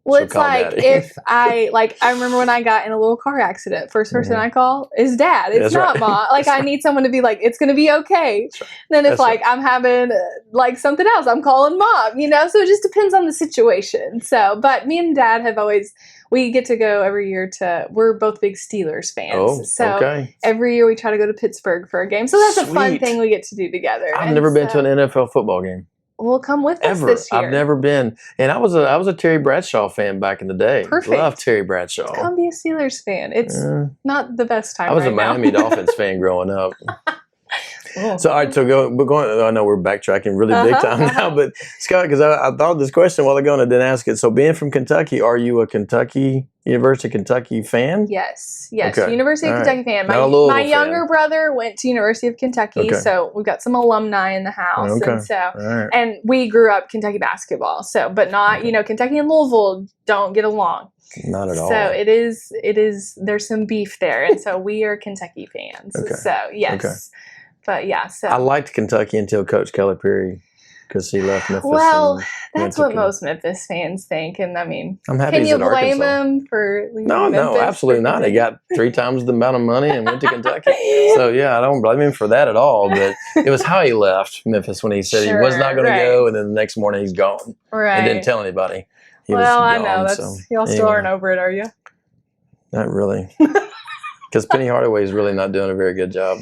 [SPEAKER 3] Well,
[SPEAKER 2] She'll
[SPEAKER 3] it's
[SPEAKER 2] call
[SPEAKER 3] like
[SPEAKER 2] daddy.
[SPEAKER 3] if I remember when I got in a little car accident, first person I call is dad. It's
[SPEAKER 2] That's
[SPEAKER 3] not
[SPEAKER 2] right.
[SPEAKER 3] mom. Like, I need someone to be like, it's going to be okay.
[SPEAKER 2] That's right.
[SPEAKER 3] Then if
[SPEAKER 2] That's
[SPEAKER 3] like I'm having like something else, I'm calling mom, you know? So it just depends on the situation. So, but me and dad have always, we get to go every year we're both big Steelers fans.
[SPEAKER 2] Oh,
[SPEAKER 3] so
[SPEAKER 2] okay.
[SPEAKER 3] every year we try to go to Pittsburgh for a game. So that's a fun
[SPEAKER 2] Sweet.
[SPEAKER 3] thing we get to do together.
[SPEAKER 2] I've
[SPEAKER 3] And
[SPEAKER 2] never been
[SPEAKER 3] so
[SPEAKER 2] to an NFL football game.
[SPEAKER 3] Well, come with us
[SPEAKER 2] Ever.
[SPEAKER 3] this year.
[SPEAKER 2] I've never been. And I was a Terry Bradshaw fan back in the day.
[SPEAKER 3] Perfect.
[SPEAKER 2] Love Terry Bradshaw.
[SPEAKER 3] Come be a Steelers fan. It's not the best time.
[SPEAKER 2] I was
[SPEAKER 3] right
[SPEAKER 2] a Miami
[SPEAKER 3] now.
[SPEAKER 2] Dolphins fan growing up.
[SPEAKER 3] Oh.
[SPEAKER 2] So, all right, so we're going. I know we're backtracking really big time now, but Scott, because I thought this question a while ago and I didn't ask it. So, being from Kentucky, are you a University of Kentucky fan?
[SPEAKER 3] Yes,
[SPEAKER 2] Okay.
[SPEAKER 3] University of Kentucky fan.
[SPEAKER 2] Not a Louisville
[SPEAKER 3] My
[SPEAKER 2] fan.
[SPEAKER 3] younger brother went to University of Kentucky, so we've got some alumni in the house, and so and we grew up Kentucky basketball. So, but not Kentucky and Louisville don't get along.
[SPEAKER 2] Not at all.
[SPEAKER 3] So it is. There's some beef there, and so we are Kentucky fans. So yes.
[SPEAKER 2] Okay.
[SPEAKER 3] But yeah, so
[SPEAKER 2] I liked Kentucky until Coach Calipari, because he left Memphis.
[SPEAKER 3] Well, that's what most Memphis fans think, and I mean,
[SPEAKER 2] I'm happy
[SPEAKER 3] can
[SPEAKER 2] he's
[SPEAKER 3] you
[SPEAKER 2] at
[SPEAKER 3] blame
[SPEAKER 2] Arkansas.
[SPEAKER 3] him for leaving
[SPEAKER 2] No,
[SPEAKER 3] Memphis
[SPEAKER 2] absolutely not. He got 3 times the amount of money and went to Kentucky. So yeah, I don't blame him for that at all. But it was how he left Memphis when he said he was not going to go, and then the next morning he's gone.
[SPEAKER 3] Right.
[SPEAKER 2] And didn't tell anybody. He was
[SPEAKER 3] I
[SPEAKER 2] gone,
[SPEAKER 3] know.
[SPEAKER 2] so,
[SPEAKER 3] Y'all still aren't over it, are you?
[SPEAKER 2] Not really. Because Penny Hardaway is really not doing a very good job.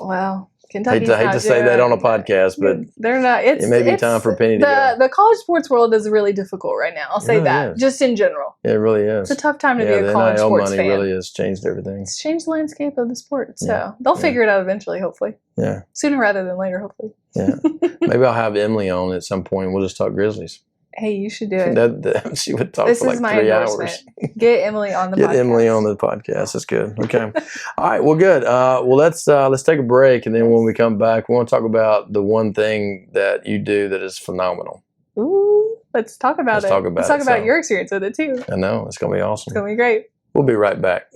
[SPEAKER 3] Well, Kentucky's
[SPEAKER 2] I hate to say that on a podcast, but
[SPEAKER 3] they're not. It
[SPEAKER 2] may be time for Penny to go.
[SPEAKER 3] The college sports world is really difficult right now. I'll say that, just in general.
[SPEAKER 2] Yeah, it really is.
[SPEAKER 3] It's a tough time to be a
[SPEAKER 2] the
[SPEAKER 3] college
[SPEAKER 2] NIL
[SPEAKER 3] sports
[SPEAKER 2] money
[SPEAKER 3] fan.
[SPEAKER 2] really has changed everything.
[SPEAKER 3] It's changed the landscape of the sport. So they'll figure it out eventually, hopefully.
[SPEAKER 2] Yeah.
[SPEAKER 3] Sooner rather than later, hopefully.
[SPEAKER 2] Yeah. Maybe I'll have Emily on at some point. We'll just talk Grizzlies.
[SPEAKER 3] Hey, you should do it.
[SPEAKER 2] She would talk
[SPEAKER 3] this
[SPEAKER 2] for like
[SPEAKER 3] is my
[SPEAKER 2] 3
[SPEAKER 3] endorsement.
[SPEAKER 2] hours.
[SPEAKER 3] Get Emily on the podcast.
[SPEAKER 2] Get Emily on the podcast. That's good. Okay. All right. Well, good. Well, let's take a break, and then when we come back, we want to talk about the one thing that you do that is phenomenal.
[SPEAKER 3] Ooh, let's talk about it. Let's talk about your experience with it too.
[SPEAKER 2] I know. It's going to be awesome.
[SPEAKER 3] It's going to be great.
[SPEAKER 2] We'll be right back.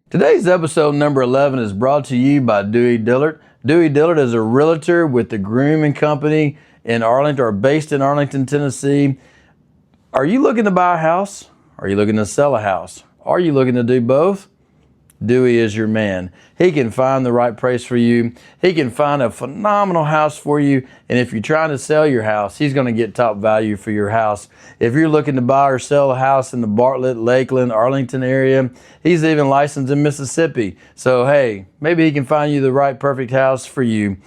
[SPEAKER 2] Today's episode number 11 is brought to you by Dewey Dillard. Dewey Dillard is a realtor with the Groome and Company in Arlington, or based in Arlington, Tennessee. Are you looking to buy a house? Are you looking to sell a house? Are you looking to do both? Dewey is your man. He can find the right price for you. He can find a phenomenal house for you. And if you're trying to sell your house, he's going to get top value for your house. If you're looking to buy or sell a house in the Bartlett, Lakeland, Arlington area, he's even licensed in Mississippi. So, hey, maybe he can find you the right perfect house for you.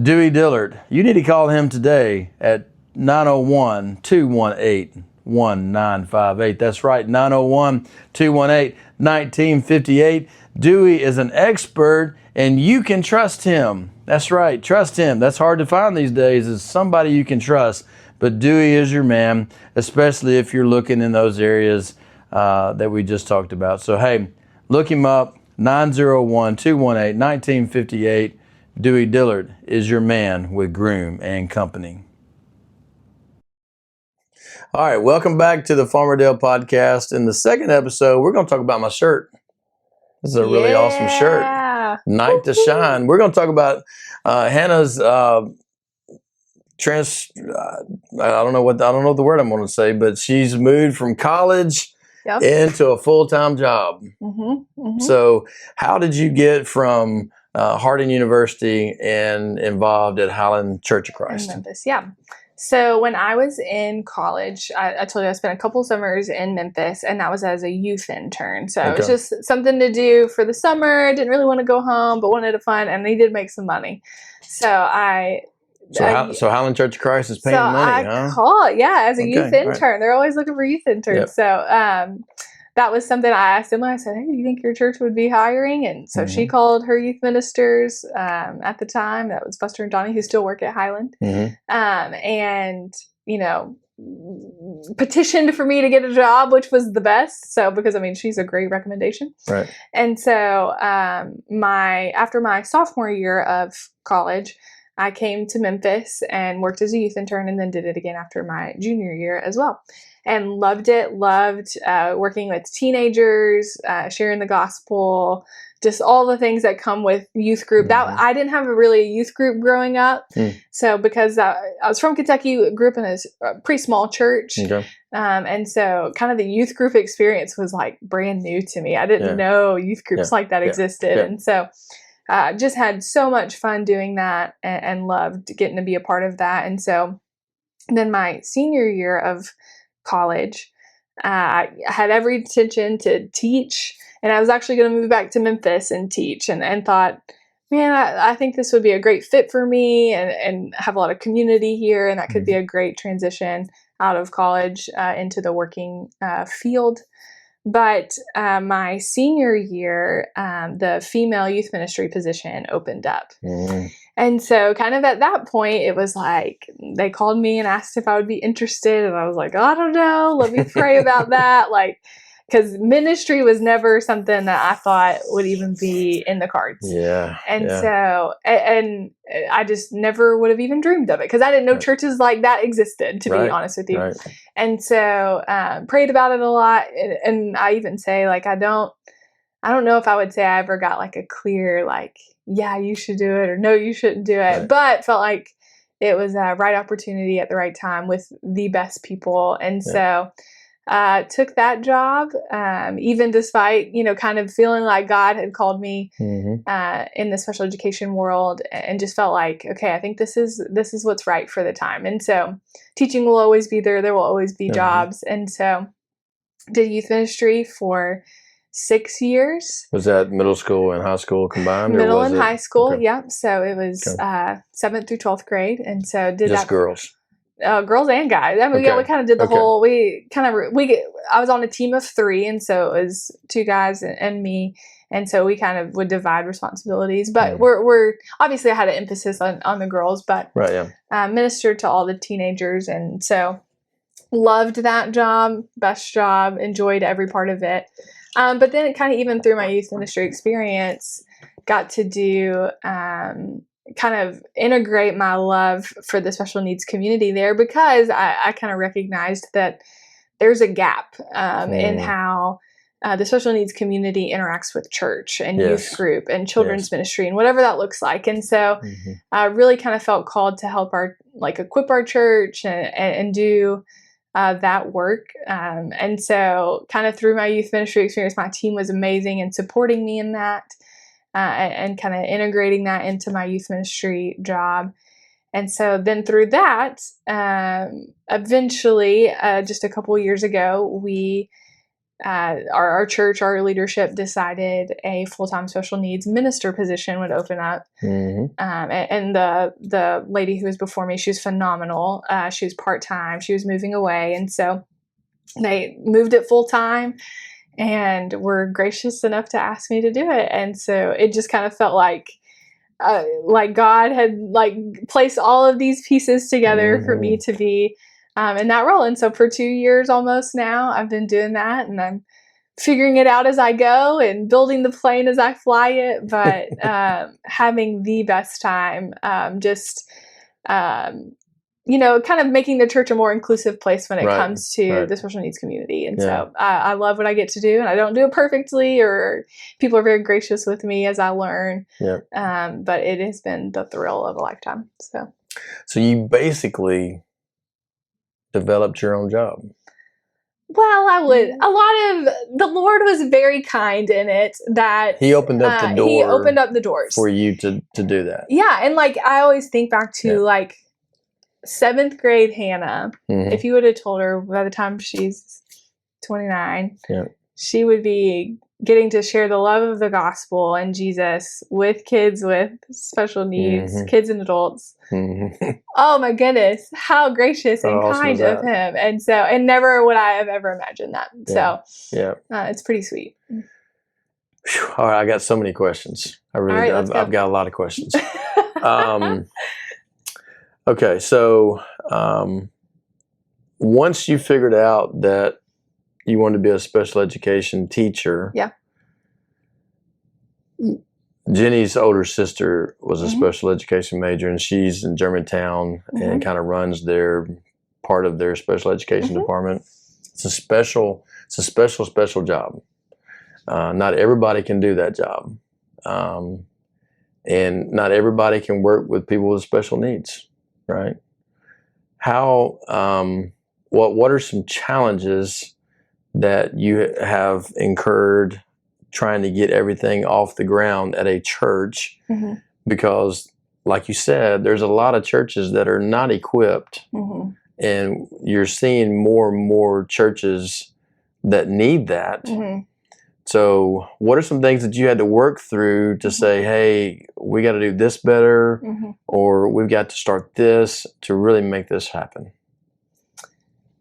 [SPEAKER 2] Dewey Dillard, you need to call him today at 901-218-1958. That's right, 901-218-1958. Dewey is an expert, and you can trust him. That's right, trust him. That's hard to find these days, is somebody you can trust. But Dewey is your man, especially if you're looking in those areas that we just talked about. So, hey, look him up, 901-218-1958. Dewey Dillard is your man with Groome and Company. All right, welcome back to the Farmerdale Podcast. In the second episode, we're going to talk about my shirt. This is a really awesome shirt. Night to Shine. We're going to talk about Hannah's I don't know the word I'm going to say, but she's moved from college into a full-time job. So how did you get from Harding University and involved at Highland Church of Christ?
[SPEAKER 3] In Memphis, So when I was in college, I told you I spent a couple summers in Memphis, and that was as a youth intern. So it was just something to do for the summer. Didn't really want to go home, but wanted to fun, and they did make some money. So So
[SPEAKER 2] Highland Church of Christ is paying money, huh?
[SPEAKER 3] Called, as a youth intern. Right. They're always looking for youth interns. So that was something I asked Emily. I said, hey, do you think your church would be hiring? And so she called her youth ministers at the time. That was Buster and Donnie, who still work at Highland. And, petitioned for me to get a job, which was the best. So, because, she's a great recommendation. Right. And so after my sophomore year of college, I came to Memphis and worked as a youth intern, and then did it again after my junior year as well. And loved it, loved working with teenagers, sharing the gospel, just all the things that come with youth group. That I didn't have really a youth group growing up. So because I was from Kentucky, grew up in a pretty small church. And so kind of the youth group experience was like brand new to me. I didn't know youth groups like that existed. And so just had so much fun doing that, and loved getting to be a part of that. And so then my senior year of college, I had every intention to teach, and I was actually going to move back to Memphis and teach, and thought, man, I think this would be a great fit for me, and have a lot of community here, and that could be a great transition out of college into the working field. But my senior year, the female youth ministry position opened up. And so kind of at that point, it was like they called me and asked if I would be interested. And I was like, I don't know. Let me pray about that. Like, because ministry was never something that I thought would even be in the cards. So, and I just never would have even dreamed of it, because I didn't know churches like that existed, to be honest with you. And so prayed about it a lot. And I even say, like, I don't know if I would say I ever got like a clear, like, yeah, you should do it, or no, you shouldn't do it. But felt like it was a right opportunity at the right time with the best people. And so took that job, even despite, kind of feeling like God had called me in the special education world, and just felt like, okay, I think this is what's right for the time. And so teaching will always be there. There will always be jobs. And so did youth ministry for 6 years.
[SPEAKER 2] Was that middle school and high school combined?
[SPEAKER 3] Middle and high school, yep. So it was 7th through 12th grade. And so did
[SPEAKER 2] just
[SPEAKER 3] that.
[SPEAKER 2] Girls?
[SPEAKER 3] Girls and guys. I mean, we kind of did the whole, I was on a team of 3. And so it was 2 guys and me. And so we kind of would divide responsibilities. But we're obviously I had an emphasis on the girls, but ministered to all the teenagers. And so loved that job, best job, enjoyed every part of it. But then it kind of, even through my youth ministry experience, got to do kind of integrate my love for the special needs community there, because I kind of recognized that there's a gap in how the special needs community interacts with church and youth group and children's ministry and whatever that looks like. And so I really kind of felt called to help equip our church and do that work. And so kind of through my youth ministry experience, my team was amazing in supporting me in that, and kind of integrating that into my youth ministry job. And so then through that, eventually, just a couple years ago, we, our church, our leadership decided a full-time special needs minister position would open up. And the lady who was before me, she was phenomenal. She was part-time. She was moving away. And so they moved it full-time and were gracious enough to ask me to do it. And so it just kind of felt like God had placed all of these pieces together for me to be in that role. And so for 2 years almost now, I've been doing that, and I'm figuring it out as I go and building the plane as I fly it, but having the best time, kind of making the church a more inclusive place when it comes to the special needs community. And so I love what I get to do, and I don't do it perfectly, or people are very gracious with me as I learn. But it has been the thrill of a lifetime. So you basically developed your own job. Well, the Lord was very kind in it, that
[SPEAKER 2] He opened up the door.
[SPEAKER 3] He opened up the doors
[SPEAKER 2] for you to do that.
[SPEAKER 3] Yeah. And I always think back to 7th grade Hannah. If you would have told her by the time she's 29, she would be getting to share the love of the gospel and Jesus with kids with special needs, kids and adults. Oh my goodness, how gracious and kind of him. And so, and never would I have ever imagined that. So it's pretty sweet.
[SPEAKER 2] All right, I got so many questions. I've got a lot of questions. Okay, so once you figured out that you wanted to be a special education teacher, Jenny's older sister was a
[SPEAKER 3] Mhm.
[SPEAKER 2] special education major, and she's in Germantown and kind of runs part of their special education
[SPEAKER 3] Mhm.
[SPEAKER 2] department. It's a special job. Not everybody can do that job. And not everybody can work with people with special needs, right? What are some challenges that you have incurred trying to get everything off the ground at a church?
[SPEAKER 3] Mhm.
[SPEAKER 2] Because, like you said, there's a lot of churches that are not equipped,
[SPEAKER 3] Mhm.
[SPEAKER 2] and you're seeing more and more churches that need that.
[SPEAKER 3] Mhm.
[SPEAKER 2] So what are some things that you had to work through to say, hey, we got to do this better,
[SPEAKER 3] Mhm.
[SPEAKER 2] or we've got to start this to really make this happen?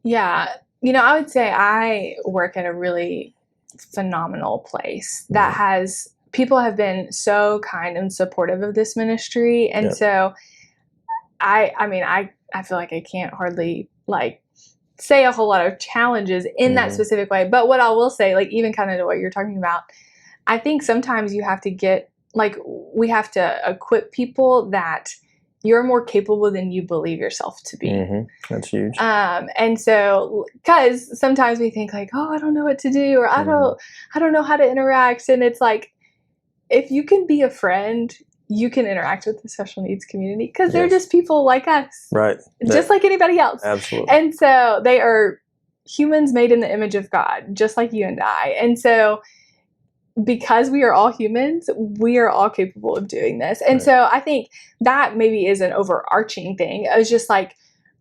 [SPEAKER 3] Yeah. I would say I work at a really phenomenal place that has people have been so kind and supportive of this ministry. And so I feel like I can't hardly say a whole lot of challenges in that specific way. But what I will say, even kind of to what you're talking about, I think sometimes you have to we have to equip people that you're more capable than you believe yourself to be.
[SPEAKER 2] That's huge.
[SPEAKER 3] And so, because sometimes we think oh, I don't know what to do, or I don't know how to interact. And it's like, if you can be a friend, you can interact with the special needs community because they're just people like us.
[SPEAKER 2] Right.
[SPEAKER 3] Just like anybody else.
[SPEAKER 2] Absolutely.
[SPEAKER 3] And so they are humans made in the image of God, just like you and I. And so because we are all humans, we are all capable of doing this. And so I think that maybe is an overarching thing. It's just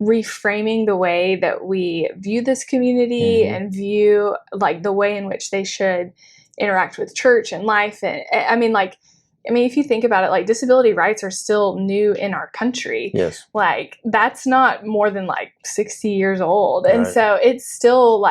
[SPEAKER 3] reframing the way that we view this community and view the way in which they should interact with church and life. And if you think about it, disability rights are still new in our country.
[SPEAKER 2] Yes.
[SPEAKER 3] That's not more than 60 years old. And so it's still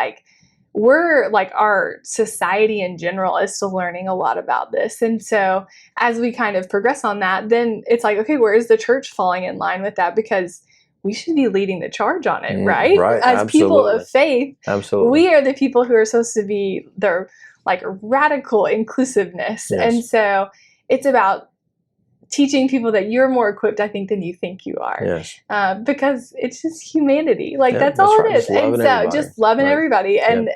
[SPEAKER 3] we're our society in general is still learning a lot about this. And so as we kind of progress on that, then it's okay, where is the church falling in line with that? Because we should be leading the charge on it, right?
[SPEAKER 2] Right.
[SPEAKER 3] As people of faith, we are the people who are supposed to be the radical inclusiveness.
[SPEAKER 2] Yes.
[SPEAKER 3] And so it's about teaching people that you're more equipped, I think, than you think you are.
[SPEAKER 2] Yes.
[SPEAKER 3] Because it's just humanity. That's all it is. And so just loving everybody and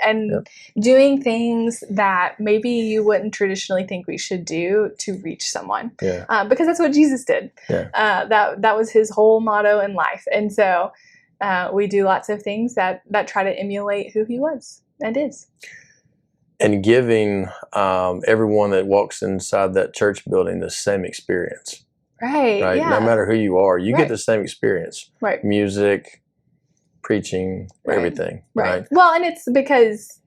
[SPEAKER 3] doing things that maybe you wouldn't traditionally think we should do to reach someone. Yeah. Because that's what Jesus did. Yeah. That was his whole motto in life. And so we do lots of things that try to emulate who he was and is.
[SPEAKER 2] And giving everyone that walks inside that church building the same experience.
[SPEAKER 3] Right. Yeah.
[SPEAKER 2] No matter who you are, you get the same experience.
[SPEAKER 3] Right.
[SPEAKER 2] Music, preaching, everything. Right.
[SPEAKER 3] Well, and it's because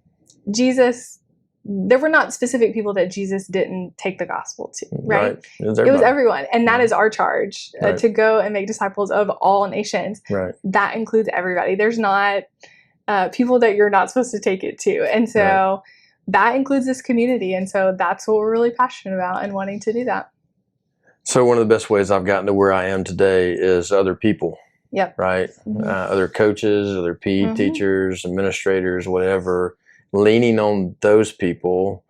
[SPEAKER 3] there were not specific people that Jesus didn't take the gospel to, right? It was everyone. And that is our charge, to go and make disciples of all nations. Right. That includes everybody. There's not people that you're not supposed to take it to. And so that includes this community. And so that's what we're really passionate about and wanting to do that.
[SPEAKER 2] So one of the best ways I've gotten to where I am today is other people.
[SPEAKER 3] Yep.
[SPEAKER 2] Right. Other coaches, other PE teachers, administrators, whatever, leaning on those people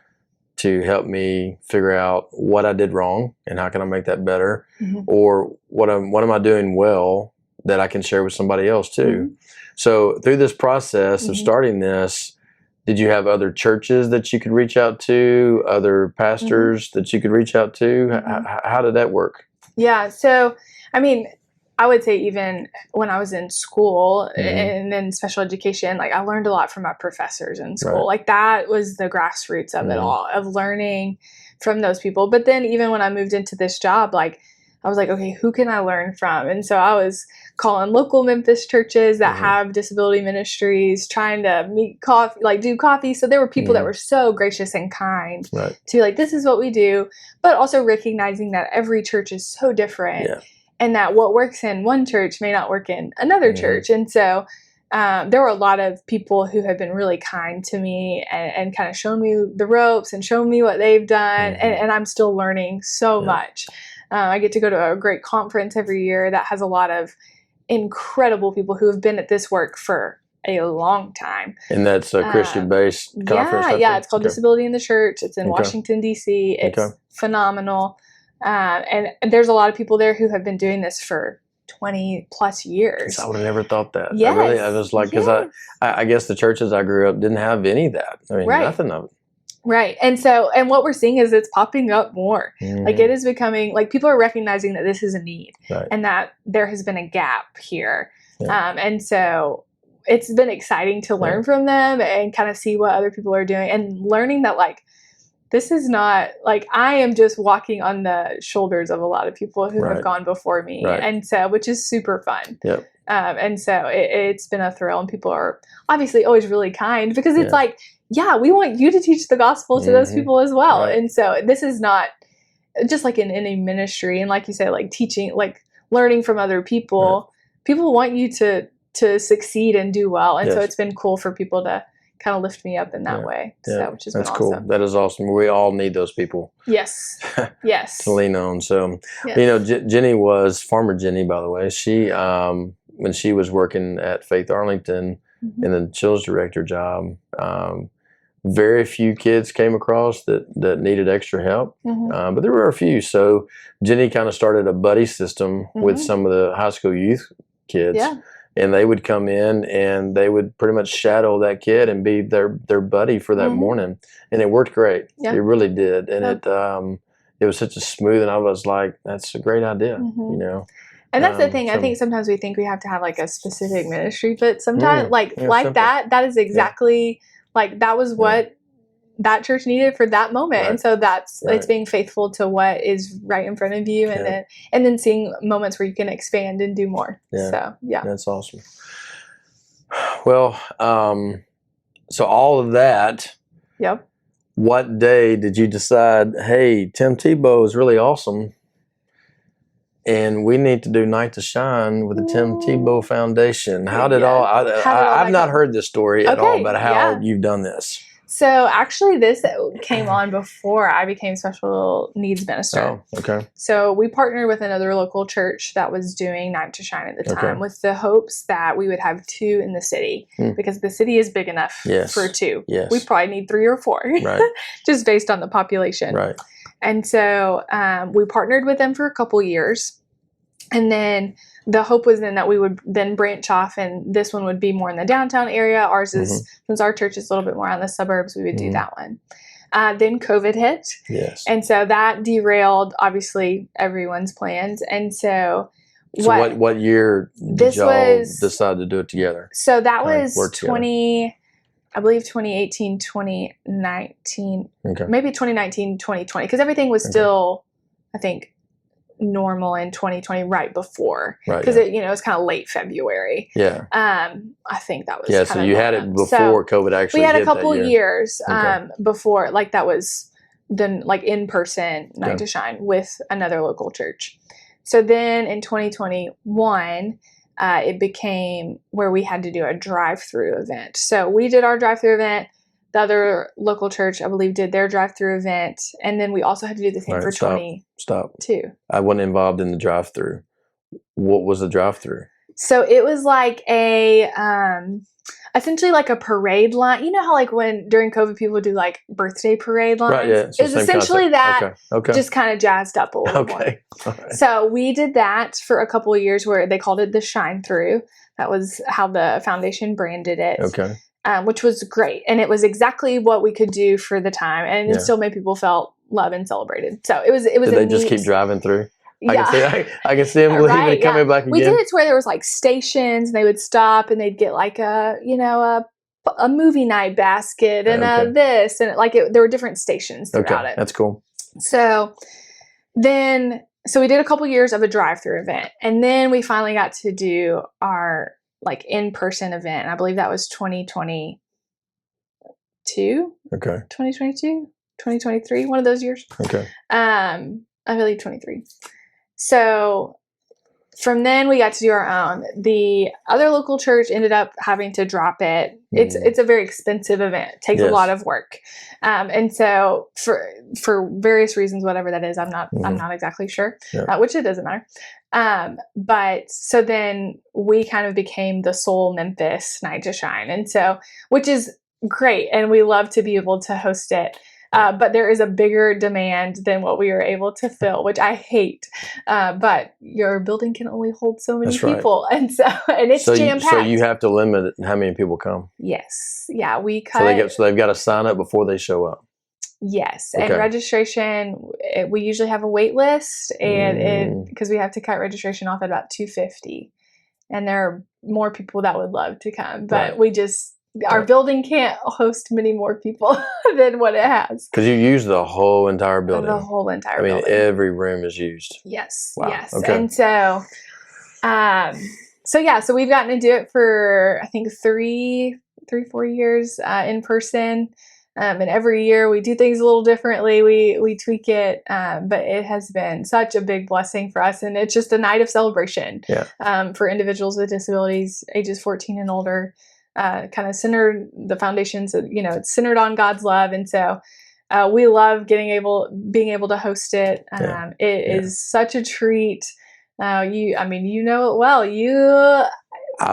[SPEAKER 2] to help me figure out what I did wrong and how can I make that better, or what am I doing well that I can share with somebody else too. So through this process of starting this, did you have other churches that you could reach out to, other pastors that you could reach out to? How did that work? Yeah.
[SPEAKER 3] So, I would say even when I was in school and in special education, I learned a lot from my professors in school. Right. That was the grassroots of it all, of learning from those people. But then even when I moved into this job, I was okay, who can I learn from? And so I was calling local Memphis churches that have disability ministries, trying to meet coffee, do coffee. So there were people that were so gracious and kind to this is what we do, but also recognizing that every church is so different and that what works in one church may not work in another church. And so there were a lot of people who have been really kind to me and kind of shown me the ropes and shown me what they've done. And I'm still learning so much. I get to go to a great conference every year that has a lot of incredible people who have been at this work for a long time.
[SPEAKER 2] And that's a Christian-based conference?
[SPEAKER 3] Yeah, it's called Disability in the Church. It's in Washington, D.C. It's phenomenal. And there's a lot of people there who have been doing this for 20 plus years.
[SPEAKER 2] I would have never thought that.
[SPEAKER 3] Yes.
[SPEAKER 2] I was like, because I guess the churches I grew up didn't have any of that. I mean, nothing of it.
[SPEAKER 3] Right. And what we're seeing is it's popping up more. Like it is becoming, like people are recognizing that this is a need and that there has been a gap here. And so it's been exciting to learn from them and kind of see what other people are doing and learning that like, this is not like I am just walking on the shoulders of a lot of people who have gone before me. And so, which is super fun. And so it's been a thrill, and people are obviously always really kind because it's like, we want you to teach the gospel to those people as well. And so this is not just like in any ministry. And like you say, like teaching, like learning from other people, people want you to succeed and do well. And so it's been cool for people to kind of lift me up in that way. So, which has been awesome. Cool.
[SPEAKER 2] That is awesome. We all need those people.
[SPEAKER 3] Yes. Yes.
[SPEAKER 2] To lean on. So, you know, Jenny was, Farmer Jenny, by the way, she, when she was working at Faith Arlington in the children's director job, very few kids came across that needed extra help, but there were a few. So Jenny kind of started a buddy system with some of the high school youth kids. And they would come in and they would pretty much shadow that kid and be their buddy for that morning. And it worked great. It really did. And it was such a smooth, and I was like, that's a great idea, you know.
[SPEAKER 3] And that's the thing. I think sometimes we think we have to have like a specific ministry, but sometimes like that is exactly like that was what that church needed for that moment. And so it's being faithful to what is right in front of you, and then seeing moments where you can expand and do more. So
[SPEAKER 2] that's awesome. Well, so all of that. What day did you decide, hey, Tim Tebow is really awesome, and we need to do Night to Shine with the Tim Tebow Foundation? How did I've not heard this story at all, but how you've done this?
[SPEAKER 3] So actually this came on before I became special needs minister. So we partnered with another local church that was doing Night to Shine at the time with the hopes that we would have 2 in the city because the city is big enough for 2. We probably need 3 or 4 just based on the population. And so we partnered with them for a couple years. And then the hope was then that we would then branch off, and this one would be more in the downtown area. Ours is, since our church is a little bit more on the suburbs, we would do that one. Then COVID hit. And so that derailed, obviously, everyone's plans. And so
[SPEAKER 2] what year did y'all decide to do it together?
[SPEAKER 3] So that was 2018, 2019, maybe 2019, 2020, because everything was still, I think, normal in 2020 right before, because it was kind of late February. I think that was
[SPEAKER 2] so you had it before COVID actually
[SPEAKER 3] we had
[SPEAKER 2] hit
[SPEAKER 3] a couple years before, like that was then like in-person Night to Shine with another local church. So then in 2021 it became where we had to do a drive-through event. So we did our drive-through event. The other local church, I believe, did their drive-through event. And then we also had to do the same for 22.
[SPEAKER 2] I wasn't involved in the drive-through. What was the drive-through?
[SPEAKER 3] So it was like essentially like a parade line. You know how like when during COVID people would do like birthday parade lines? It was essentially that, just kind of jazzed up a little more. So we did that for a couple of years where they called it the Shine Through. That was how the foundation branded it. Which was great. And it was exactly what we could do for the time. And it still made people feel loved and celebrated. So it was
[SPEAKER 2] Did they just keep driving through? I can see them leaving and coming back again.
[SPEAKER 3] We did it to where there was like stations, and they would stop and they'd get like a movie night basket and this. And there were different stations throughout it.
[SPEAKER 2] That's cool.
[SPEAKER 3] So we did a couple years of a drive-through event. And then we finally got to do our like in-person event. And I believe that was 2022. 2022, 2023, one of those years. I believe 23. So from then we got to do our own. The other local church ended up having to drop it. It's a very expensive event. It takes a lot of work. And so for various reasons, whatever that is, I'm not exactly sure, which it doesn't matter. But so then we kind of became the sole Memphis Night to Shine. And so, which is great. And we love to be able to host it. but there is a bigger demand than what we were able to fill, which I hate. But your building can only hold so many
[SPEAKER 2] That's right.
[SPEAKER 3] people, and it's jam-packed.
[SPEAKER 2] So you have to limit how many people come.
[SPEAKER 3] Yes. Yeah, we cut.
[SPEAKER 2] So they've got to sign up before they show up.
[SPEAKER 3] Yes,
[SPEAKER 2] Okay.
[SPEAKER 3] and registration, we usually have a wait list, and because we have to cut registration off at about 250, and there are more people that would love to come, but our building can't host many more people than what it has.
[SPEAKER 2] Because you use the whole entire building.
[SPEAKER 3] The whole entire building.
[SPEAKER 2] I mean, every room is used.
[SPEAKER 3] Yes.
[SPEAKER 2] Wow.
[SPEAKER 3] Yes.
[SPEAKER 2] Okay.
[SPEAKER 3] And so we've gotten to do it for, I think, 4 years in person. And every year we do things a little differently. We tweak it, but it has been such a big blessing for us. And it's just a night of celebration for individuals with disabilities, ages 14 and older, kind of centered the foundations, it's centered on God's love. And so we love being able to host it. It is such a treat. You know it well.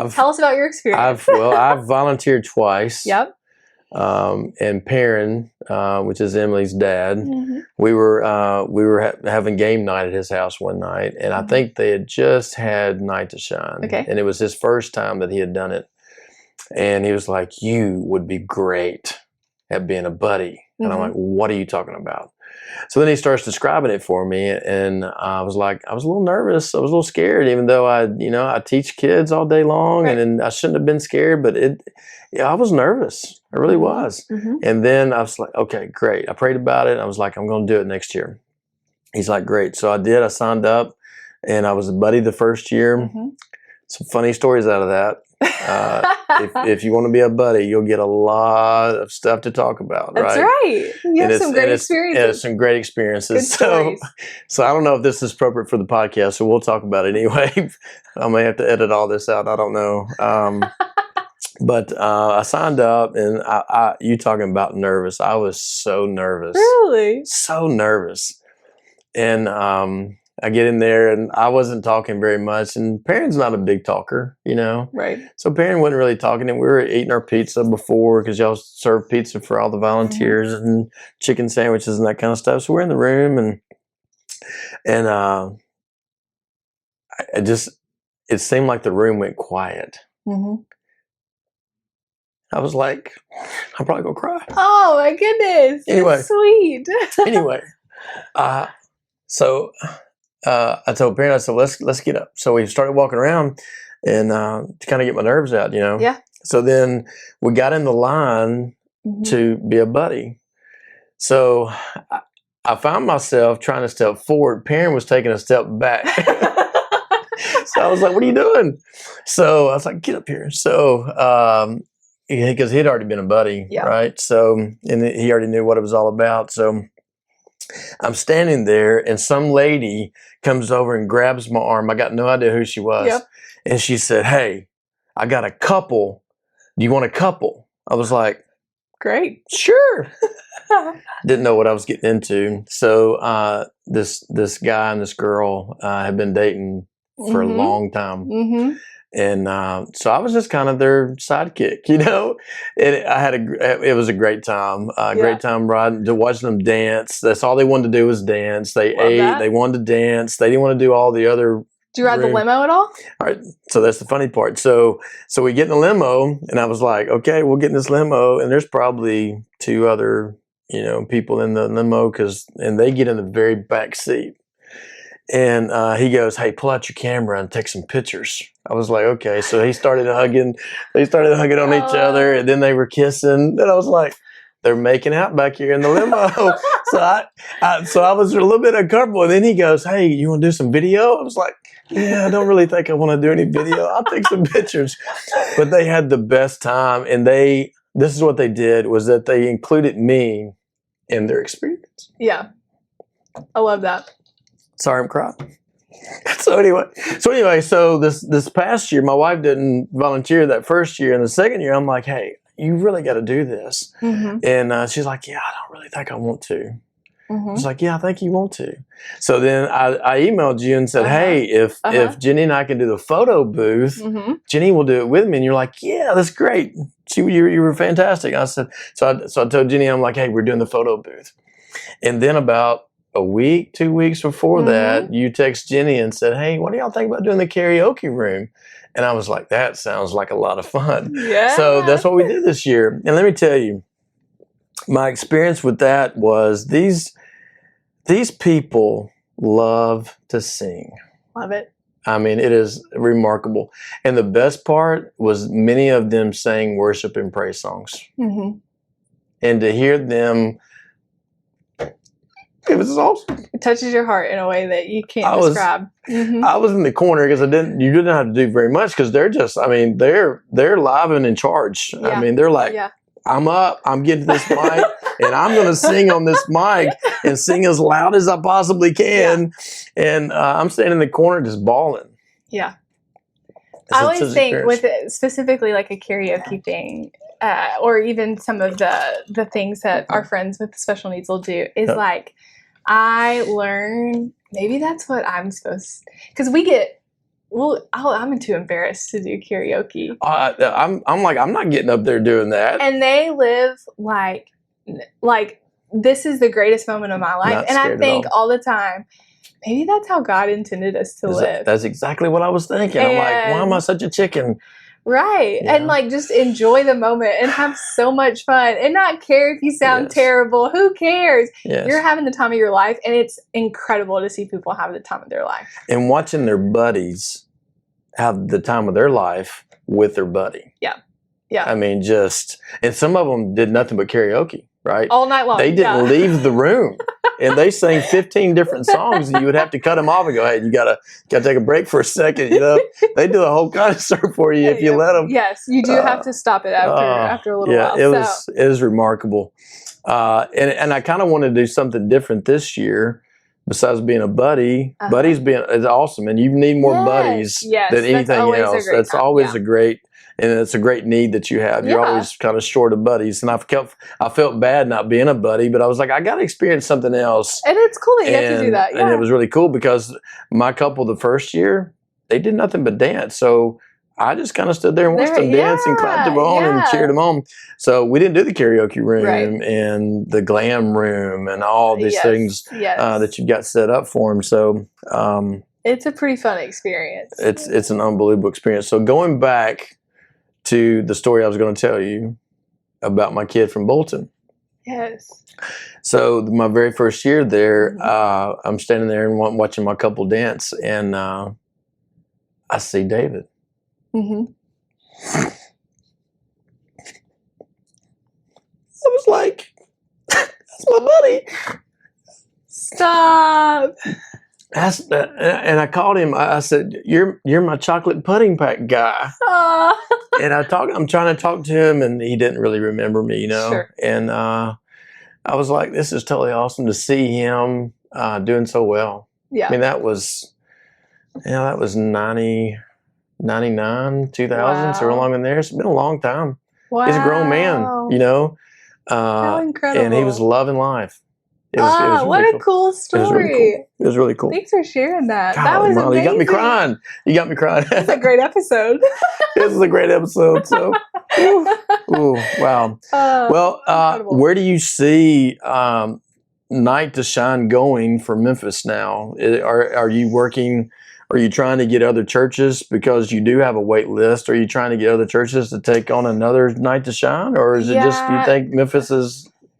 [SPEAKER 3] Tell us about your experience.
[SPEAKER 2] I've volunteered twice.
[SPEAKER 3] Yep.
[SPEAKER 2] And Perrin, which is Emily's dad,
[SPEAKER 3] Mm-hmm.
[SPEAKER 2] we were having game night at his house one night, and I think they had just had Night to Shine, and it was his first time that he had done it, and he was like, "You would be great at being a buddy," and I'm like, "What are you talking about?" So then he starts describing it for me, and I was a little nervous. I was a little scared, even though I teach kids all day long, and I shouldn't have been scared, but I was nervous. I really was. And then I was like, okay, great. I prayed about it. I was like, I'm going to do it next year. He's like, great. So I did. I signed up, and I was a buddy the first year. Some funny stories out of that. If you want to be a buddy, you'll get a lot of stuff to talk about.
[SPEAKER 3] That's right. You have some great experiences.
[SPEAKER 2] Yeah, some great experiences.
[SPEAKER 3] Good
[SPEAKER 2] so I don't know if this is appropriate for the podcast, so we'll talk about it anyway. I may have to edit all this out. I don't know. But I signed up, and you talking about nervous. I was so nervous.
[SPEAKER 3] Really?
[SPEAKER 2] So nervous. And I get in there, and I wasn't talking very much. And Perrin's not a big talker,
[SPEAKER 3] Right.
[SPEAKER 2] So Perrin wasn't really talking. And we were eating our pizza before, because y'all serve pizza for all the volunteers and chicken sandwiches and that kind of stuff. So we're in the room, and it seemed like the room went quiet. I was like, I'm probably gonna cry.
[SPEAKER 3] Oh my goodness!
[SPEAKER 2] Anyway,
[SPEAKER 3] that's sweet.
[SPEAKER 2] Anyway, so I told Perrin, I said, let's get up. So we started walking around, and to kind of get my nerves out,
[SPEAKER 3] Yeah.
[SPEAKER 2] So then we got in the line to be a buddy. So I found myself trying to step forward. Perrin was taking a step back. So I was like, what are you doing? So I was like, get up here. So because he'd already been a buddy, right? So, and he already knew what it was all about. So I'm standing there, and some lady comes over and grabs my arm. I got no idea who she was. And she said, hey, I got a couple. Do you want a couple? I was like,
[SPEAKER 3] great.
[SPEAKER 2] Sure. Didn't know what I was getting into. So this guy and this girl had been dating for a long time. And so I was just kind of their sidekick, And it was a great time. Great time watching them dance. That's all they wanted to do was dance. They ate. They wanted to dance. They didn't want to do all the other.
[SPEAKER 3] Do you ride the limo at all?
[SPEAKER 2] All right. So that's the funny part. So we get in the limo, and I was like, okay, we'll get in this limo, and there's probably two other, people in the limo, and they get in the very back seat. And he goes, hey, pull out your camera and take some pictures. I was like, okay. So he started hugging. They started hugging on each other, and then they were kissing. And I was like, they're making out back here in the limo. So I was a little bit uncomfortable. And then he goes, hey, you want to do some video? I was like, yeah, I don't really think I want to do any video. I'll take some pictures. But they had the best time. And this is what they did, was that they included me in their experience.
[SPEAKER 3] Yeah. I love that.
[SPEAKER 2] Sorry, I'm crying. So anyway, this past year, my wife didn't volunteer that first year. And the second year, I'm like, hey, you really got to do this. And she's like, yeah, I don't really think I want to.
[SPEAKER 3] Mm-hmm.
[SPEAKER 2] I was like, yeah, I think you want to. So then I emailed you and said, hey, if Jenny and I can do the photo booth, Jenny will do it with me. And you're like, yeah, that's great. You were fantastic. I said, so I told Jenny, I'm like, hey, we're doing the photo booth. And then about a week, 2 weeks before that, you text Jenny and said, hey, what do y'all think about doing the karaoke room? And I was like, that sounds like a lot of fun.
[SPEAKER 3] Yeah.
[SPEAKER 2] So that's what we did this year. And let me tell you, my experience with that was these people love to sing.
[SPEAKER 3] Love it.
[SPEAKER 2] I mean, it is remarkable. And the best part was many of them sang worship and praise songs. And to hear them, it was awesome.
[SPEAKER 3] It touches your heart in a way that you can't describe.
[SPEAKER 2] I was in the corner because you didn't have to do very much because they're just, I mean, they're live and in charge.
[SPEAKER 3] Yeah.
[SPEAKER 2] I mean, they're like, I'm up, I'm getting this mic, and I'm going to sing on this mic and sing as loud as I possibly can. And I'm standing in the corner just bawling.
[SPEAKER 3] Yeah. I always think with it, specifically like a karaoke thing, or even some of the things that our friends with special needs will do is like, I learn, maybe that's what I'm supposed to, because we get, I'm too embarrassed to do karaoke.
[SPEAKER 2] I'm like, I'm not getting up there doing that.
[SPEAKER 3] And they live like this is the greatest moment of my life.
[SPEAKER 2] Not
[SPEAKER 3] and I think
[SPEAKER 2] all
[SPEAKER 3] the time, maybe that's how God intended us to live.
[SPEAKER 2] That's exactly what I was thinking. I'm like, why am I such a chicken?
[SPEAKER 3] Right. Yeah. And like just enjoy the moment and have so much fun and not care if you sound terrible. Who cares?
[SPEAKER 2] Yes.
[SPEAKER 3] You're having the time of your life, and it's incredible to see people have the time of their life.
[SPEAKER 2] And watching their buddies have the time of their life with their buddy.
[SPEAKER 3] Yeah. Yeah.
[SPEAKER 2] I mean, and some of them did nothing but karaoke, right?
[SPEAKER 3] All night long.
[SPEAKER 2] They didn't leave the room. And they sang 15 different songs, and you would have to cut them off and go, hey, you gotta take a break for a second, you know? They do a whole concert for you if you let them.
[SPEAKER 3] Yes, you do have to stop it after a little while.
[SPEAKER 2] It was remarkable. And I kind of want to do something different this year. Besides being a buddy, buddies is awesome, and you need more buddies than anything else. That's always a great, and it's a great need that you have. You're always kind of short of buddies, and I felt bad not being a buddy, but I was like, I got to experience something else.
[SPEAKER 3] And it's cool that you have to do that. Yeah.
[SPEAKER 2] And it was really cool because my couple the first year, they did nothing but dance. So I just kind of stood there and watched them dance and clapped them on and cheered them on. So we didn't do the karaoke room and the glam room and all these things that you've got set up for them. So
[SPEAKER 3] it's a pretty fun experience.
[SPEAKER 2] It's an unbelievable experience. So going back to the story I was going to tell you about my kid from Bolton.
[SPEAKER 3] Yes.
[SPEAKER 2] So my very first year there, I'm standing there and watching my couple dance, and I see David. I was like, that's my buddy.
[SPEAKER 3] Stop.
[SPEAKER 2] And I called him. I said, "You're my chocolate pudding pack guy." And I'm trying to talk to him, and he didn't really remember me, you know.
[SPEAKER 3] Sure.
[SPEAKER 2] And I was like, "This is totally awesome to see him doing so well."
[SPEAKER 3] Yeah.
[SPEAKER 2] I mean, that was 99, 2000, so along in there. It's been a long time.
[SPEAKER 3] Wow.
[SPEAKER 2] He's a grown man, you know.
[SPEAKER 3] How incredible.
[SPEAKER 2] And he was loving life. It was
[SPEAKER 3] what
[SPEAKER 2] really
[SPEAKER 3] a cool story.
[SPEAKER 2] It was really cool.
[SPEAKER 3] Thanks for sharing that.
[SPEAKER 2] God,
[SPEAKER 3] that was
[SPEAKER 2] Molly,
[SPEAKER 3] amazing.
[SPEAKER 2] You got me crying.
[SPEAKER 3] It's a great episode.
[SPEAKER 2] This is a great episode. So, ooh, wow. Where do you see Night to Shine going for Memphis now? Are you working? Are you trying to get other churches because you do have a wait list? Are you trying to get other churches to take on another Night to Shine, or is it just you think Memphis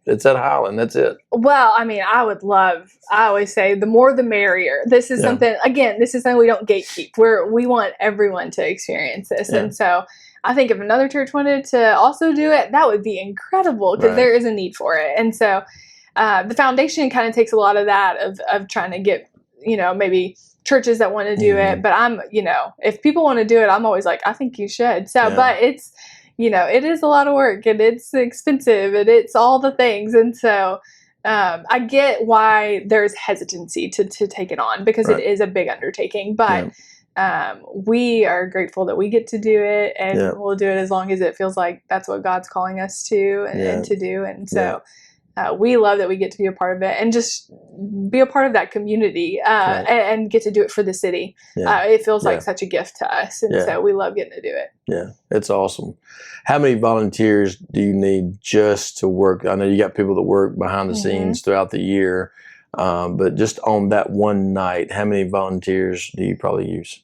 [SPEAKER 2] it's at Highland? That's it.
[SPEAKER 3] Well, I mean, I always say the more the merrier. This is something we don't gatekeep. We want everyone to experience this. And so I think if another church wanted to also do it, that would be incredible because there is a need for it. And so the foundation kind of takes a lot of that of trying to get, maybe churches that want to do it. But I'm, if people want to do it, I'm always like, I think you should. So, but it's, it is a lot of work and it's expensive and it's all the things. And so I get why there's hesitancy to take it on because it is a big undertaking. But we are grateful that we get to do it, and we'll do it as long as it feels like that's what God's calling us to and to do. And so we love that we get to be a part of it and just be a part of that community and get to do it for the city. It feels like such a gift to us. And so we love getting to do it.
[SPEAKER 2] Yeah, it's awesome. How many volunteers do you need just to work? I know you got people that work behind the scenes throughout the year, but just on that one night, how many volunteers do you probably use?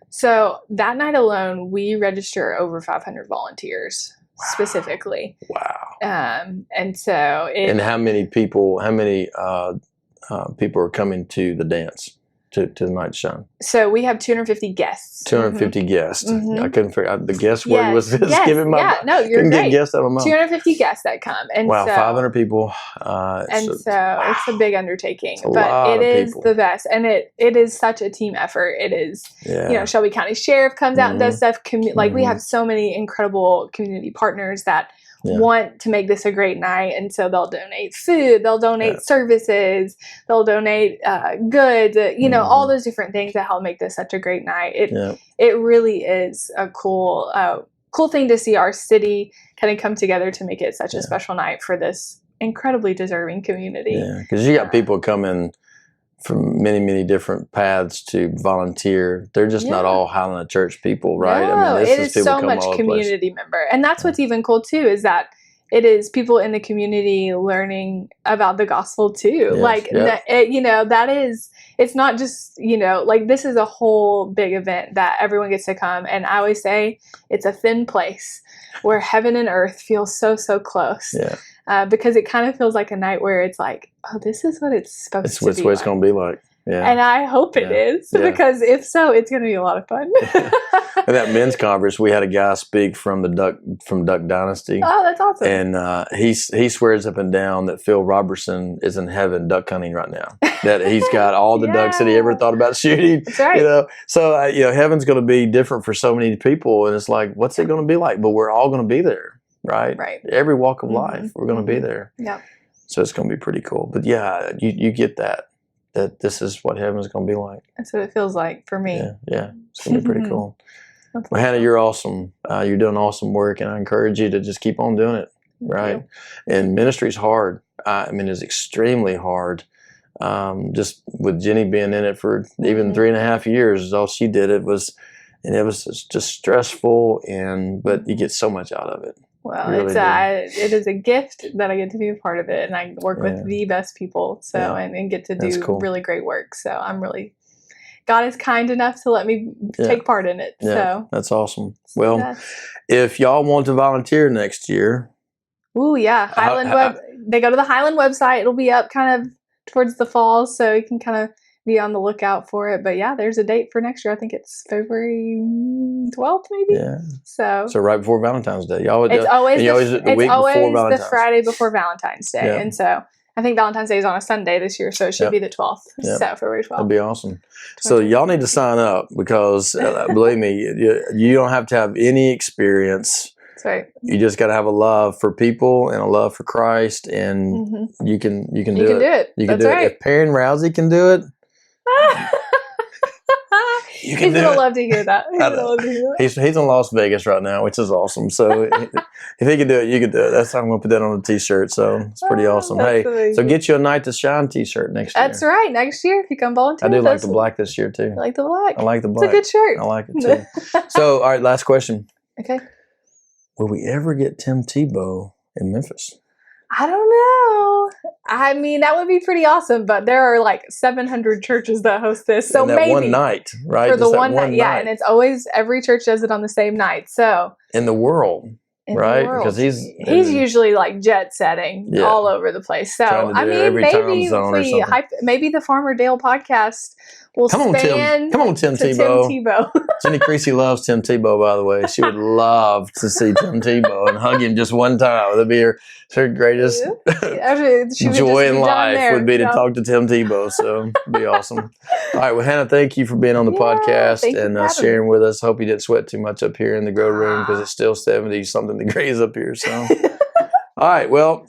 [SPEAKER 3] So that night alone, we register over 500 volunteers. Specifically.
[SPEAKER 2] Wow.
[SPEAKER 3] And so
[SPEAKER 2] and how many people are coming to the dance, to the night shine?
[SPEAKER 3] So we have 250 guests.
[SPEAKER 2] 250 guests. I couldn't figure out the guest word was giving my
[SPEAKER 3] no, you're
[SPEAKER 2] couldn't
[SPEAKER 3] great.
[SPEAKER 2] get guests out of my mouth.
[SPEAKER 3] 250 guests that come. And
[SPEAKER 2] wow,
[SPEAKER 3] so,
[SPEAKER 2] 500 people.
[SPEAKER 3] It's a big undertaking, but it is the best. And it is such a team effort. It is, Shelby County Sheriff comes out and does stuff. We have so many incredible community partners that want to make this a great night, and so they'll donate food, they'll donate services, they'll donate goods, all those different things that help make this such a great night. It really is a cool thing to see our city kind of come together to make it such a special night for this incredibly deserving community.
[SPEAKER 2] Yeah, because you got people coming from many, many different paths to volunteer. They're just not all Highland Church people, right?
[SPEAKER 3] No, it is so much community member. And that's what's even cool too, is that it is people in the community learning about the gospel too. It's not just, this is a whole big event that everyone gets to come. And I always say it's a thin place where heaven and earth feel so, so close. Yeah. Because it kind of feels like a night where it's like, oh, this is what it's supposed to be. It's
[SPEAKER 2] what it's going to be like. Yeah.
[SPEAKER 3] And I hope it is, because if so, it's going to be a lot of fun.
[SPEAKER 2] At that men's conference, we had a guy speak from Duck Dynasty.
[SPEAKER 3] Oh, that's awesome.
[SPEAKER 2] And he swears up and down that Phil Robertson is in heaven duck hunting right now. That he's got all the ducks that he ever thought about shooting.
[SPEAKER 3] That's right.
[SPEAKER 2] So heaven's going to be different for so many people, and it's like, what's it going to be like? But we're all going to be there. Right. Every walk of life, we're going to be there.
[SPEAKER 3] Yeah.
[SPEAKER 2] So it's going to be pretty cool. But you get that this is what heaven's going to be like.
[SPEAKER 3] That's what it feels like for me.
[SPEAKER 2] Yeah. It's going to be pretty cool. Well, Hannah, you're awesome. You're doing awesome work, and I encourage you to just keep on doing it. Right. And ministry's hard. It's extremely hard. Just with Jenny being in it for even 3.5 years, all she did it was just stressful, but you get so much out of it.
[SPEAKER 3] Well, it is a gift that I get to be a part of it, and I work with the best people, and get to do really great work. So God is kind enough to let me take part in it.
[SPEAKER 2] Yeah, so that's awesome. Well, if y'all want to volunteer next year,
[SPEAKER 3] Highland they go to the Highland website. It'll be up kind of towards the fall, so you can kind of be on the lookout for it. But there's a date for next year. I think it's February 12th, maybe. Yeah. So right
[SPEAKER 2] before Valentine's Day.
[SPEAKER 3] It's always the Friday before Valentine's Day. And so I think Valentine's Day is on a Sunday this year, so it should be the 12th. So February 12th.
[SPEAKER 2] That'd be awesome. So y'all need to sign up, because believe me, you don't have to have any experience.
[SPEAKER 3] That's right.
[SPEAKER 2] You just got to have a love for people and a love for Christ, and you can do it. You can do it. If Perrin Rousey can do it,
[SPEAKER 3] he's gonna love to hear that.
[SPEAKER 2] He's in Las Vegas right now, which is awesome. So if he can do it, you can do it. I'm gonna put that on a t-shirt. So it's pretty awesome. Hey, amazing. So get you a Night to Shine t-shirt next year.
[SPEAKER 3] That's right. Next year, if you come volunteer.
[SPEAKER 2] I do like the black this year too.
[SPEAKER 3] I like the black.
[SPEAKER 2] It's
[SPEAKER 3] a good shirt.
[SPEAKER 2] I like it too. So all right, last question.
[SPEAKER 3] Okay.
[SPEAKER 2] Will we ever get Tim Tebow in Memphis?
[SPEAKER 3] I don't know. That would be pretty awesome, but there are like 700 churches that host this. So maybe
[SPEAKER 2] one night, right?
[SPEAKER 3] For the one night, and it's always, every church does it on the same night. So
[SPEAKER 2] in the world, right? Because he's
[SPEAKER 3] usually like jet setting all over the place. So maybe the Farmer Dale podcast will
[SPEAKER 2] Come on, Tim Tebow. Jenny Creasy loves Tim Tebow, by the way. She would love to see Tim Tebow and hug him just one time. That'd be her greatest joy in life would be to talk to Tim Tebow. So it'd be awesome. All right. Well, Hannah, thank you for being on the podcast and sharing with us. Hope you didn't sweat too much up here in the grow room, because it's still 70-something degrees up here. So, all right. Well,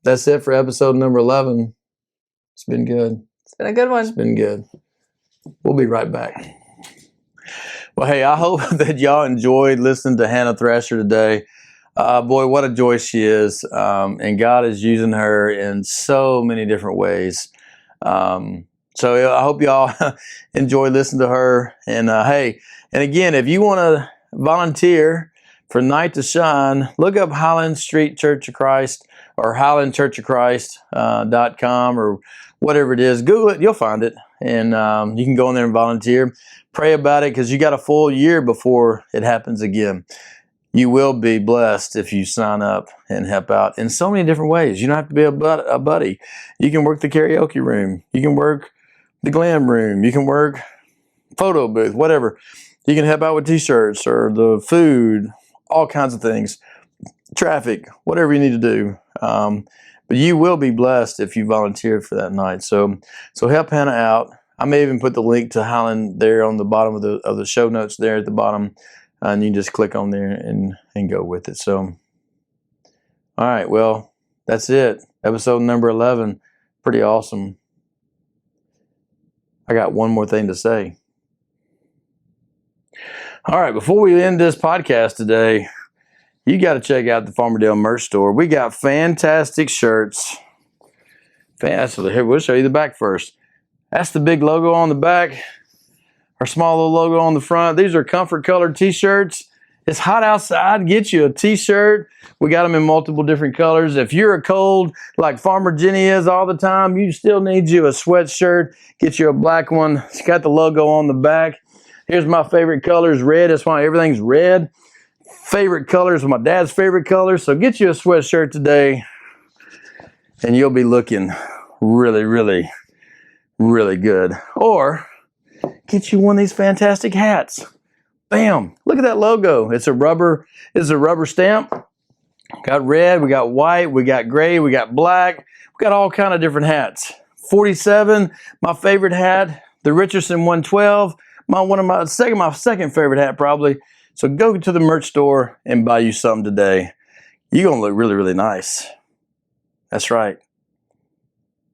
[SPEAKER 2] that's it for episode number 11. It's been good.
[SPEAKER 3] It's been a good one.
[SPEAKER 2] It's been good. We'll be right back. Well, hey, I hope that y'all enjoyed listening to Hannah Thrasher today. Boy, what a joy she is. And God is using her in so many different ways. So I hope y'all enjoy listening to her. And hey, and again, if you want to volunteer for Night to Shine, look up Highland Street Church of Christ or highlandchurchofchrist.com or whatever it is. Google it, you'll find it. And you can go in there and volunteer. Pray about it because you got a full year before it happens again. You will be blessed if you sign up and help out in so many different ways. You don't have to be a buddy. You can work the karaoke room. You can work the glam room. You can work photo booth, whatever. You can help out with t-shirts or the food, all kinds of things. Traffic, whatever you need to do. But you will be blessed if you volunteer for that night. So help Hannah out. I may even put the link to Highland there on the bottom of the show notes there at the bottom. And you can just click on there and go with it. So, all right, well, that's it. Episode number 11. Pretty awesome. I got one more thing to say. All right, before we end this podcast today, you got to check out the Farmerdale merch store. We got fantastic shirts. Here, we'll show you the back first. That's the big logo on the back. Our small little logo on the front. These are comfort colored t-shirts. It's hot outside. Get you a t-shirt. We got them in multiple different colors. If you're a cold like Farmer Jenny is all the time, you still need you a sweatshirt. Get you a black one. It's got the logo on the back. Here's my favorite colors, red. That's why everything's red. Favorite colors, my dad's favorite colors. So get you a sweatshirt today and you'll be looking really, really, really good. Or get you one of these fantastic hats. Bam! Look at that logo. It's a rubber stamp. Got red, we got white, we got gray, we got black. We got all kind of different hats. 47, my favorite hat. The Richardson 112, my second favorite hat probably. So go to the merch store and buy you something today. You're gonna look really, really nice. That's right.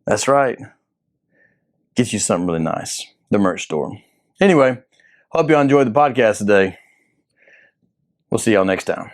[SPEAKER 2] That's right. Get you something really nice. The merch store. Anyway, hope y'all enjoyed the podcast today. We'll see y'all next time.